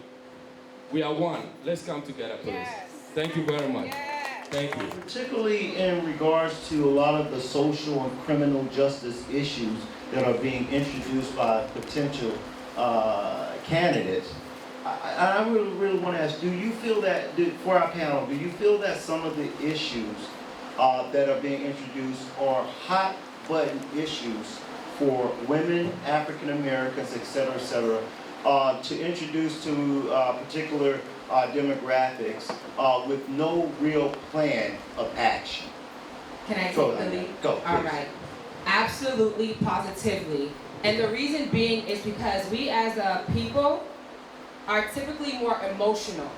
We are one. Let's come together, please. Yes. Thank you very much. Yes. Thank you. Particularly in regards to a lot of the social and criminal justice issues that are being introduced by potential candidates, I really want to ask, do you feel that, for our panel, do you feel that some of the issues that are being introduced are hot button issues for women, African Americans, et cetera, to introduce to particular demographics with no real plan of action. Can I take Go the ahead. lead? Go, All please. right. Absolutely, positively. And the reason being is because we as a people are typically more emotional.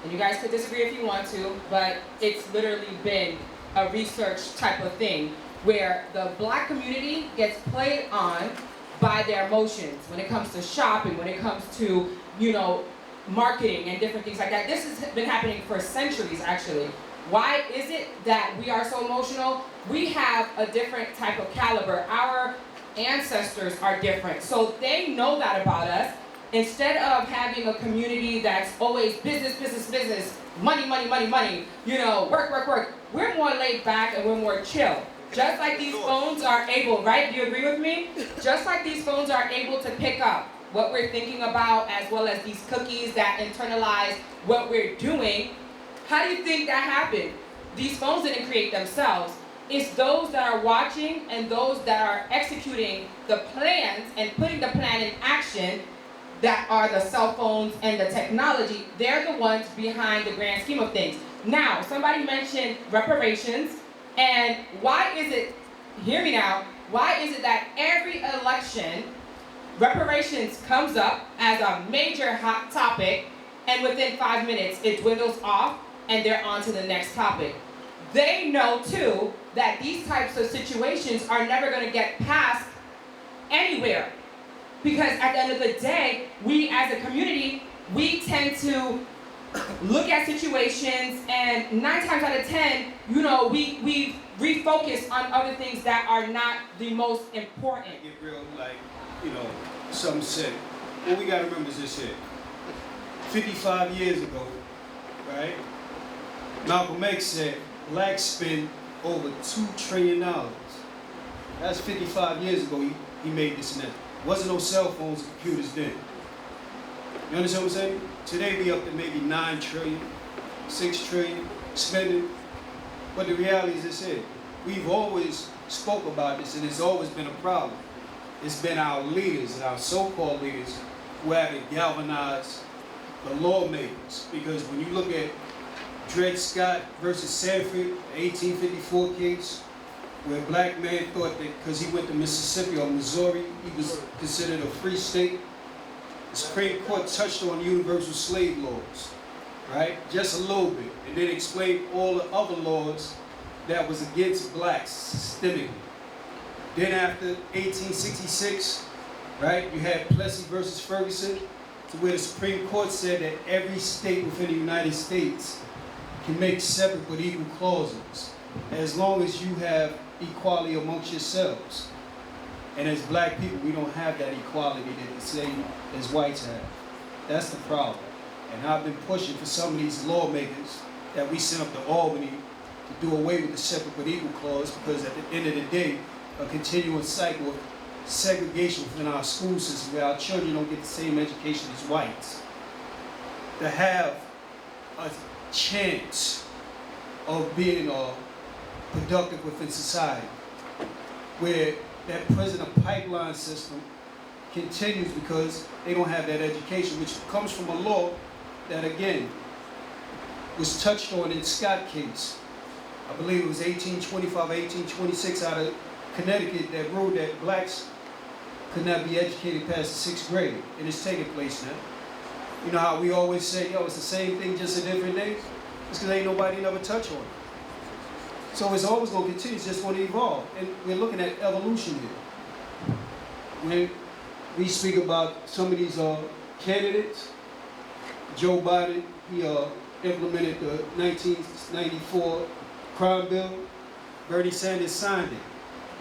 And you guys could disagree if you want to, but it's literally been a research type of thing where the black community gets played on by their emotions when it comes to shopping, when it comes to, you know, marketing and different things like that. This has been happening for centuries, actually. Why is it that we are so emotional? We have a different type of caliber. Our ancestors are different, so they know that about us. Instead of having a community that's always business, business, business, money, money, money, money, you know, work, work, work, we're more laid back and we're more chill. Just like these phones are able, right? Do you agree with me? Just like these phones are able to pick up what we're thinking about, as well as these cookies that internalize what we're doing. How do you think that happened? These phones didn't create themselves. It's those that are watching and those that are executing the plans and putting the plan in action that are the cell phones and the technology. They're the ones behind the grand scheme of things. Now, somebody mentioned reparations, and why is it, hear me now, why is it that every election, reparations comes up as a major hot topic, and within 5 minutes it dwindles off and they're on to the next topic? They know too that these types of situations are never going to get passed anywhere. Because at the end of the day, we as a community, we tend to look at situations, and 9 times out of 10, you know, we refocus on other things that are not the most important. Get real, like, you know, something said. What we got to remember is this here. 55 years ago, right, Malcolm X said, blacks spend over $2 trillion. That's 55 years ago he made this announcement. Wasn't no cell phones and computers then. You understand what I'm saying? Today we up to maybe 9 trillion, 6 trillion spending. But the reality is this here. We've always spoke about this, and it's always been a problem. It's been our leaders and our so-called leaders who have to galvanize the lawmakers. Because when you look at Dred Scott versus Sanford, the 1854 case, where a black man thought that because he went to Mississippi or Missouri, he was considered a free state. The Supreme Court touched on universal slave laws, right? Just a little bit, and then explained all the other laws that was against blacks systemically. Then after 1866, right, you had Plessy versus Ferguson, to where the Supreme Court said that every state within the United States can make separate but equal clauses, as long as you have equality amongst yourselves. And as black people, we don't have that equality that the same as whites have. That's the problem. And I've been pushing for some of these lawmakers that we sent up to Albany to do away with the separate but equal clause, because at the end of the day, a continuous cycle of segregation within our school system where our children don't get the same education as whites. To have a chance of being productive within society, where that prison pipeline system continues because they don't have that education, which comes from a law that, again, was touched on in Scott case. I believe it was 1825, 1826 out of Connecticut that ruled that blacks could not be educated past the 6th grade, and it's taking place now. You know how we always say, yo, it's the same thing, just a different name? It's because ain't nobody never touched on it. So it's always going to continue, it's just going to evolve. And we're looking at evolution here. When we speak about some of these candidates, Joe Biden, he implemented the 1994 crime bill. Bernie Sanders signed it.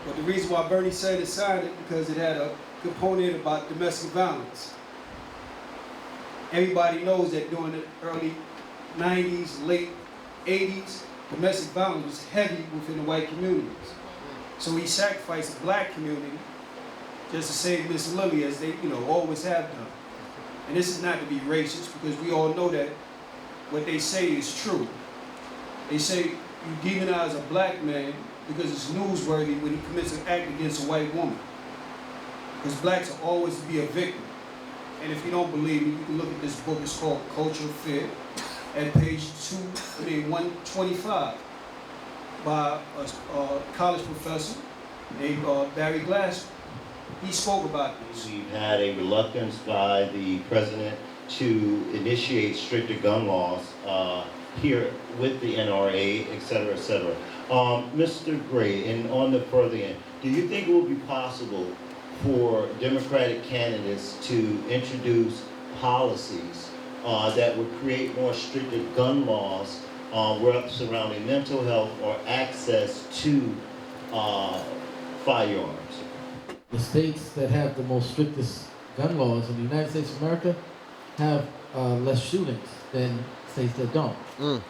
But the reason why Bernie Sanders signed it, because it had a component about domestic violence. Everybody knows that during the early 90s, late 80s, domestic violence was heavy within the white communities. So he sacrificed the black community just to save Miss Lily, as they, always have done. And this is not to be racist, because we all know that what they say is true. They say you demonize a black man because it's newsworthy when he commits an act against a white woman. because blacks will always be a victim. And if you don't believe me, you can look at this book. It's called Culture Fit, at page 125, by a college professor named Barry Glassman. He spoke about this. We've had a reluctance by the president to initiate stricter gun laws here with the NRA, et cetera, et cetera. Mr. Gray, and on the further end, do you think it will be possible for Democratic candidates to introduce policies that would create more stricter gun laws surrounding mental health or access to firearms? The states that have the most strictest gun laws in the United States of America have less shootings than states that don't.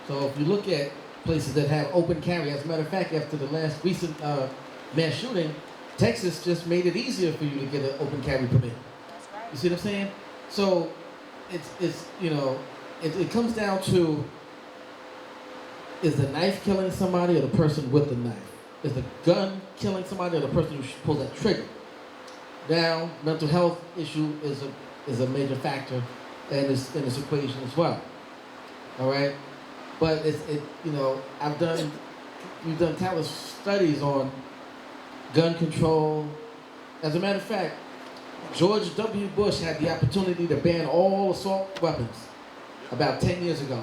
So if you look at places that have open carry, as a matter of fact, after the last recent mass shooting, Texas just made it easier for you to get an open carry permit. That's right. You see what I'm saying? So it's you know, it comes down to, is the knife killing somebody or the person with the knife? Is the gun killing somebody or the person who pulls that trigger? Now, mental health issue is a major factor in this equation as well. All right, but you know, we've done countless studies on gun control. As a matter of fact, George W. Bush had the opportunity to ban all assault weapons about 10 years ago.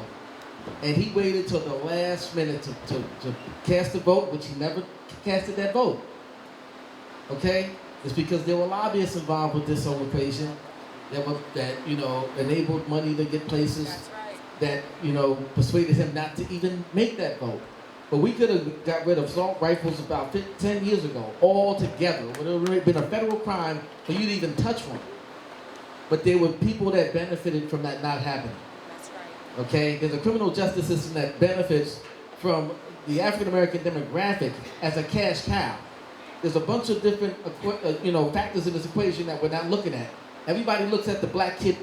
And he waited till the last minute to cast a vote, which he never casted that vote. Okay? It's because there were lobbyists involved with this whole equation that you know, enabled money to get places. That's right. That, you know, persuaded him not to even make that vote. But we could have got rid of assault rifles about 10 years ago, all together. It would have been a federal crime for you to even touch one. But there were people that benefited from that not happening. That's right. Okay? There's a criminal justice system that benefits from the African American demographic as a cash cow. There's a bunch of different you know, factors in this equation that we're not looking at. Everybody looks at the black kid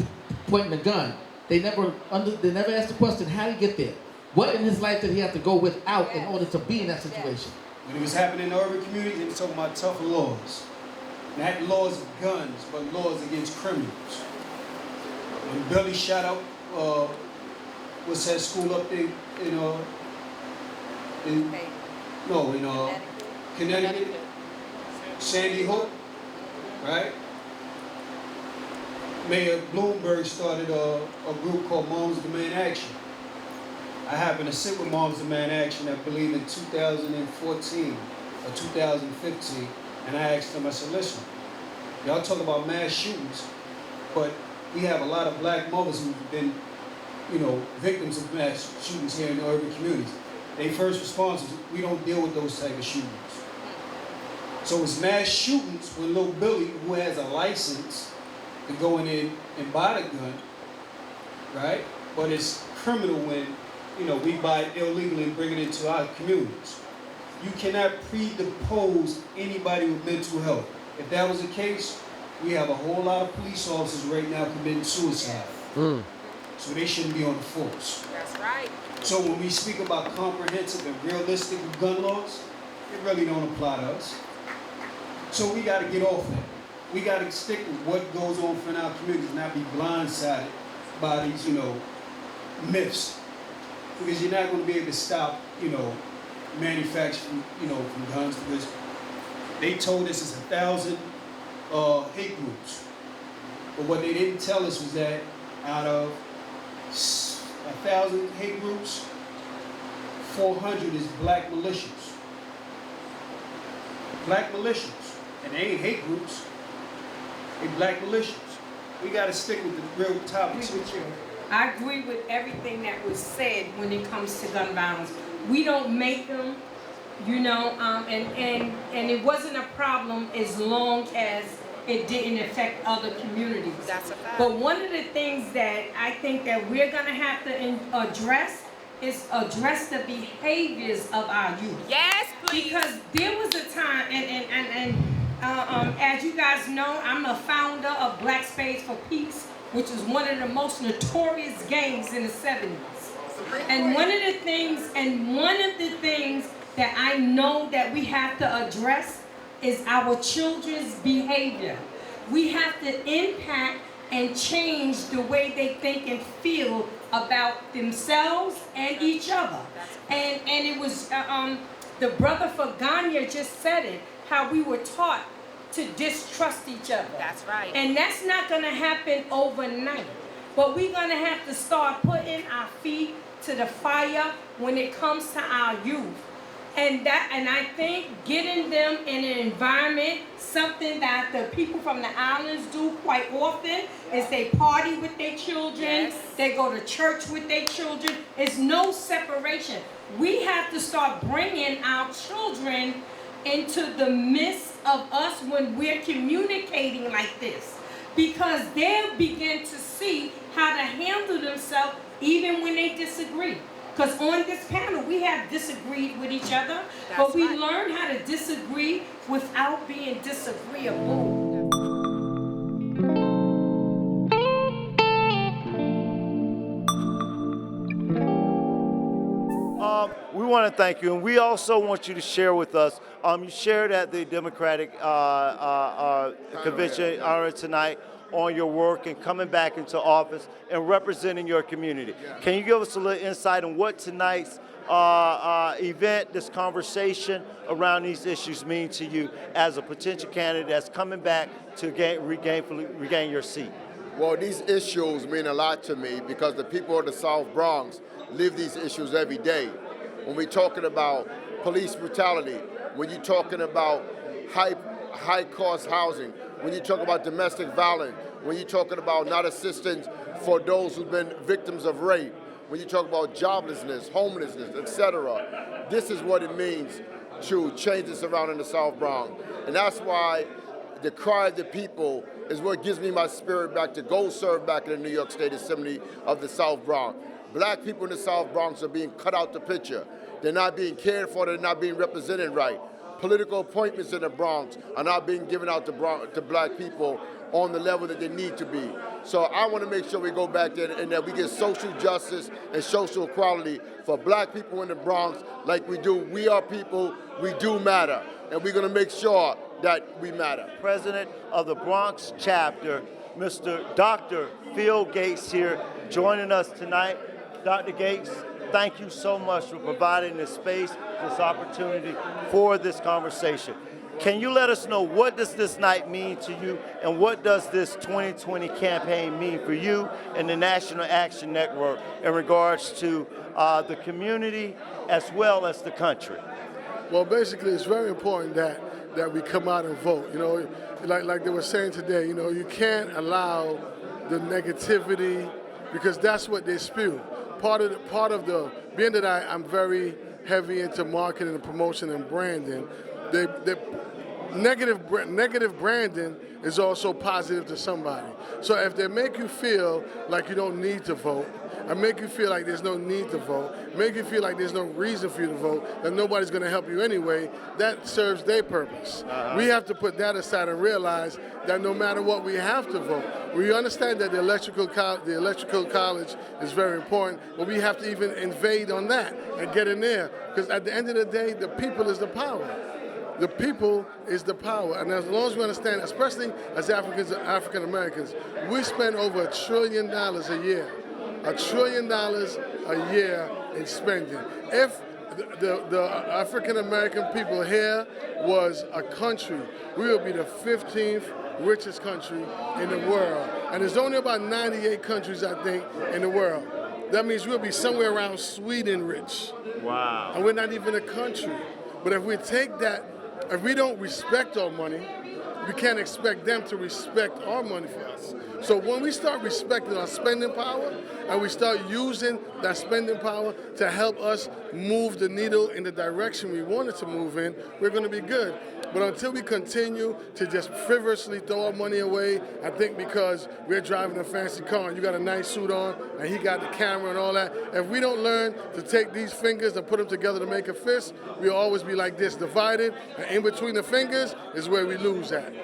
pointing a gun. They never ask the question, how did he get there? What in his life did he have to go without in order to be in that situation? When it was happening in the urban community, they were talking about tougher laws. Not laws of guns, but laws against criminals. When Billy shot up, what's that school up there in Connecticut? Sandy Hook, right? Mayor Bloomberg started a group called Moms Demand Action. I happened to sit with Moms Demand Action, I believe in 2014 or 2015, and I asked them, I said, listen, y'all talk about mass shootings, but we have a lot of black mothers who've been, you know, victims of mass shootings here in the urban communities. Their first response is, we don't deal with those type of shootings. So it's mass shootings when little Billy, who has a license to go in and buy the gun, right? But it's criminal when, you know, we buy it illegally and bring it into our communities. You cannot predispose anybody with mental health. If that was the case, we have a whole lot of police officers right now committing suicide. So they shouldn't be on the force. That's right. So when we speak about comprehensive and realistic gun laws, it really don't apply to us. So we got to get off that. We got to stick with what goes on in our communities, not be blindsided by these, you know, myths. Because you're not going to be able to stop, you know, manufacturing, you know, from guns, because they told us it's 1,000 hate groups. But what they didn't tell us was that out of 1,000 hate groups, 400 is black militias. Black militias. And they ain't hate groups. They black militias. We got to stick with the real topics. I agree with everything that was said when it comes to gun violence. We don't make them, you know, and it wasn't a problem as long as it didn't affect other communities. That's a fact. But one of the things that I think that we're gonna have to address is address the behaviors of our youth. Yes, please. Because there was a time, as you guys know, I'm a founder of Black Spades for Peace, which is one of the most notorious gangs in the 70s. And one of the things that I know that we have to address is our children's behavior. We have to impact and change the way they think and feel about themselves and each other. And it was, the brother for Ganya just said it, how we were taught to distrust each other. That's right. And that's not gonna happen overnight. But we're gonna have to start putting our feet to the fire when it comes to our youth. And I think getting them in an environment, something that the people from the islands do quite often, is they party with their children, Yes. they go to church with their children. It's no separation. We have to start bringing our children into the midst of us when we're communicating like this, because they'll begin to see how to handle themselves even when they disagree. Because on this panel, we have disagreed with each other, but we learn how to disagree without being disagreeable. We want to thank you, and we also want you to share with us. You shared at the Democratic convention tonight on your work and coming back into office and representing your community. Can you give us a little insight on what tonight's event, this conversation around these issues mean to you as a potential candidate that's coming back to regain your seat? Well, these issues mean a lot to me because the people of the South Bronx live these issues every day. When we're talking about police brutality, when you're talking about high cost housing, when you talk about domestic violence, when you're talking about not assistance for those who've been victims of rape, when you talk about joblessness, homelessness, etc., this is what it means to change this around in the South Bronx. And that's why the cry of the people is what gives me my spirit back to go serve back in the New York State Assembly of the South Bronx. Black people in the South Bronx are being cut out the picture. They're not being cared for, they're not being represented right. Political appointments in the Bronx are not being given out to black people on the level that they need to be. So I want to make sure we go back there and that we get social justice and social equality for black people in the Bronx like we do. We are people, we do matter, and we're going to make sure that we matter. President of the Bronx chapter, Mr. Dr. Phil Gates here, joining us tonight. Dr. Gates, thank you so much for providing this space, this opportunity for this conversation. Can you let us know what does this night mean to you, and what does this 2020 campaign mean for you and the National Action Network in regards to the community as well as the country? Well, basically, it's very important that we come out and vote. You know, like they were saying today, you know, you can't allow the negativity because that's what they spew. Part of the being that I'm very heavy into marketing and promotion and branding, negative branding is also positive to somebody. So if they make you feel like you don't need to vote, and make you feel like there's no need to vote, make you feel like there's no reason for you to vote, that nobody's going to help you anyway, that serves their purpose. We have to put that aside and realize that no matter what, we have to vote. We understand that the electrical college is very important, but we have to even invade on that and get in there, because at the end of the day, the people is the power. The people is the power, and as long as we understand, especially as African Americans, we spend over $1 trillion a year. $1 trillion a year in spending. If the African American people here was a country, we would be the 15th richest country in the world. And there's only about 98 countries, I think, in the world. That means we'll be somewhere around Sweden rich. Wow. And we're not even a country. But if we take that, if we don't respect our money, we can't expect them to respect our money for us. So when we start respecting our spending power and we start using that spending power to help us move the needle in the direction we want it to move in, we're going to be good. But until we continue to just frivolously throw our money away, I think because we're driving a fancy car and you got a nice suit on and he got the camera and all that, if we don't learn to take these fingers and put them together to make a fist, we'll always be like this, divided, and in between the fingers is where we lose at.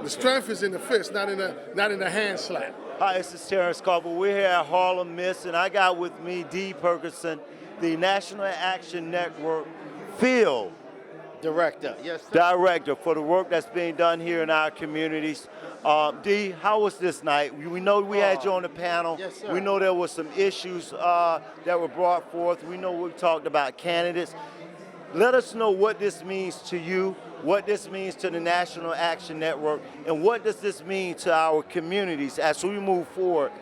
The strength is in the fist, not in the hand slap. Hi, this is Terrence Carver. We're here at Harlem Miss, and I got with me Dee Perkinson, the National Action Network, Phil, Director, yes, sir. Director, for the work that's being done here in our communities. D, how was this night? We know we had you on the panel. Yes, sir. We know there were some issues that were brought forth. We know we talked about candidates. Let us know what this means to you, what this means to the National Action Network, and what does this mean to our communities as we move forward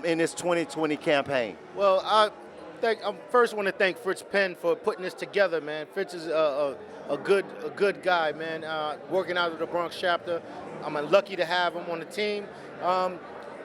in this 2020 campaign. Well, I first want to thank Fritz Penn for putting this together, man. Fritz is a good guy, man. Working out of the Bronx chapter, I'm lucky to have him on the team.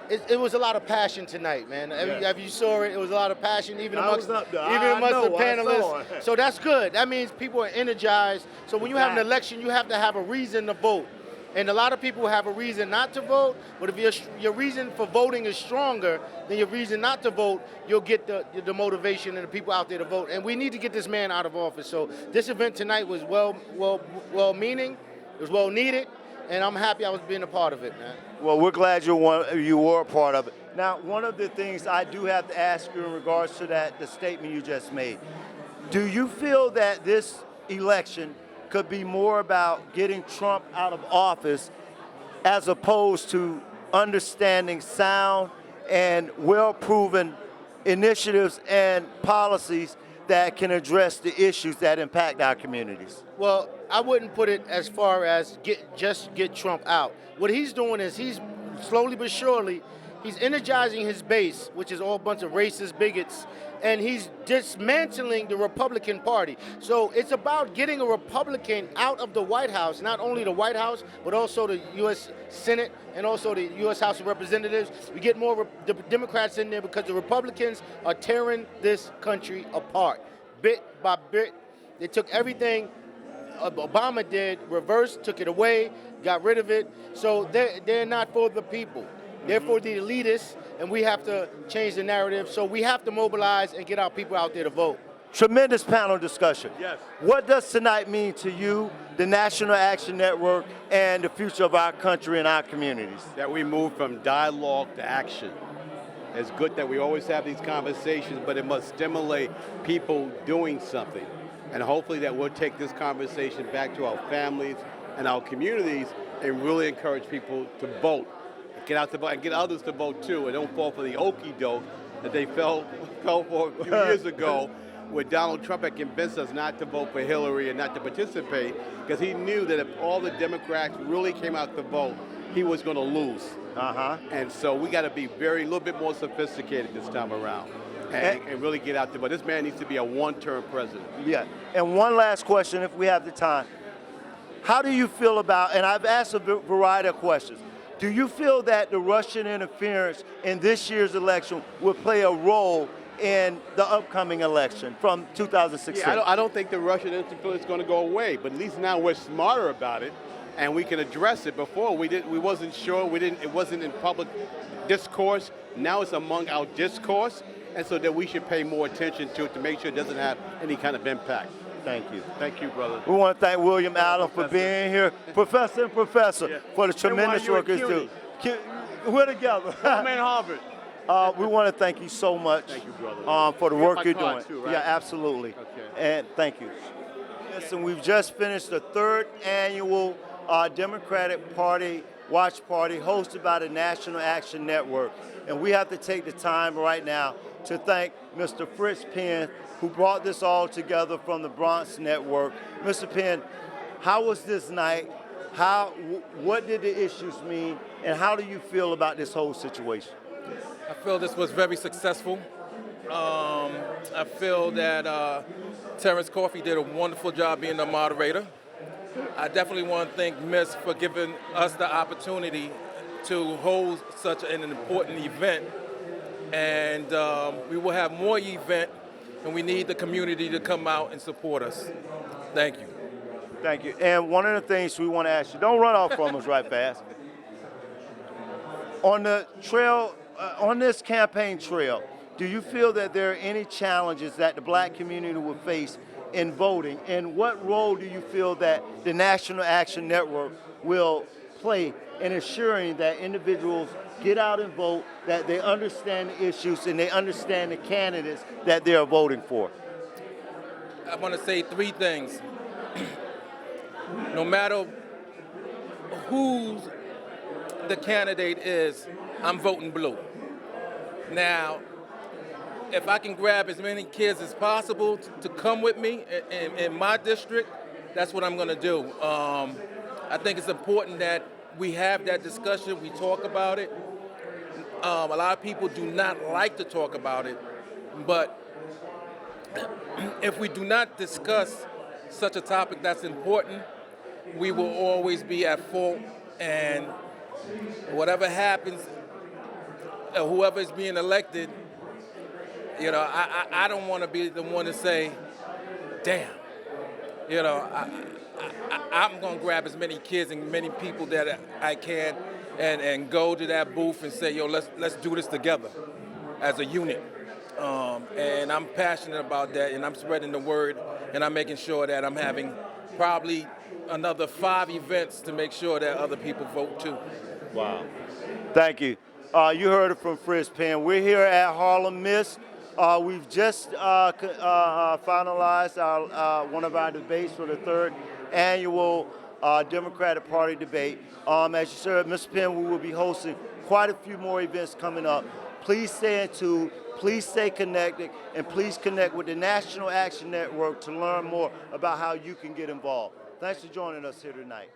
It was a lot of passion tonight, man. As you saw it, it was a lot of passion, even amongst the panelists. So that's good. That means people are energized. So when you have an election, you have to have a reason to vote. And a lot of people have a reason not to vote, but if your reason for voting is stronger than your reason not to vote, you'll get the motivation and the people out there to vote. And we need to get this man out of office. So this event tonight was well-meaning, it was well-needed, and I'm happy I was being a part of it, man. Well, we're glad you were a part of it. Now, one of the things I do have to ask you in regards to the statement you just made, do you feel that this election could be more about getting Trump out of office as opposed to understanding sound and well-proven initiatives and policies that can address the issues that impact our communities? Well, I wouldn't put it as far as get Trump out. What he's doing is he's slowly but surely, he's energizing his base, which is all a bunch of racist bigots, and he's dismantling the Republican Party. So it's about getting a Republican out of the White House, not only the White House, but also the U.S. Senate and also the U.S. House of Representatives. We get more Democrats in there because the Republicans are tearing this country apart. Bit by bit, they took everything Obama did, reversed, took it away, got rid of it. So they're not for the people. They're for the elitists, and we have to change the narrative. So we have to mobilize and get our people out there to vote. Tremendous panel discussion. Yes. What does tonight mean to you, the National Action Network, and the future of our country and our communities? That we move from dialogue to action. It's good that we always have these conversations, but it must stimulate people doing something. And hopefully that we'll take this conversation back to our families and our communities and really encourage people to vote. Get out to vote and get others to vote too, and don't fall for the okie doke that they fell for a few years ago, where Donald Trump had convinced us not to vote for Hillary and not to participate, because he knew that if all the Democrats really came out to vote, he was going to lose. And so we got to be a little bit more sophisticated this time around, and really get out there. But this man needs to be a one-term president. Yeah. And one last question, if we have the time. How do you feel about, and I've asked a variety of questions, do you feel that the Russian interference in this year's election will play a role in the upcoming election from 2016? Yeah, I don't think the Russian interference is going to go away, but at least now we're smarter about it, and we can address it. Before we wasn't sure, it wasn't in public discourse. Now it's among our discourse, and so that we should pay more attention to it to make sure it doesn't have any kind of impact. Thank you. Thank you, brother. We want to thank William Allen for being here, Professor for the tremendous work he's doing. We're together. I'm in Harvard. We want to thank you so much. Thank you, brother. For the work you're doing. Too, right? Yeah, absolutely. Okay. And thank you. Listen, we've just finished the third annual Democratic Party Watch Party hosted by the National Action Network. And we have to take the time right now to thank Mr. Fritz Penn, who brought this all together from the Bronx Network. Mr. Penn, how was this night? What did the issues mean? And how do you feel about this whole situation? I feel this was very successful. I feel that Terrence Coffey did a wonderful job being the moderator. I definitely want to thank Miss for giving us the opportunity to hold such an important event. And we will have more events, and we need the community to come out and support us. Thank you. Thank you. And one of the things we want to ask you, don't run off from us right fast. On the trail, on this campaign trail, do you feel that there are any challenges that the black community will face in voting? And what role do you feel that the National Action Network will play in ensuring that individuals get out and vote, that they understand the issues and they understand the candidates that they are voting for? I want to say three things. no matter who the candidate is, I'm voting blue. Now, if I can grab as many kids as possible to come with me in my district, that's what I'm going to do. I think it's important that we have that discussion, we talk about it. A lot of people do not like to talk about it, but if we do not discuss such a topic that's important, we will always be at fault, and whatever happens, whoever is being elected, you know, I don't want to be the one to say, damn, you know, I'm going to grab as many kids and many people that I can and go to that booth and say, yo, let's do this together as a unit. And I'm passionate about that, and I'm spreading the word, and I'm making sure that I'm having probably another 5 events to make sure that other people vote too. Wow. Thank you. You heard it from Fritz Penn. We're here at Harlem Miss. We've just finalized one of our debates for the 3rd annual Democratic Party debate. As you said, Mr. Penn, we will be hosting quite a few more events coming up. Please stay in tune, please stay connected, and please connect with the National Action Network to learn more about how you can get involved. Thanks for joining us here tonight.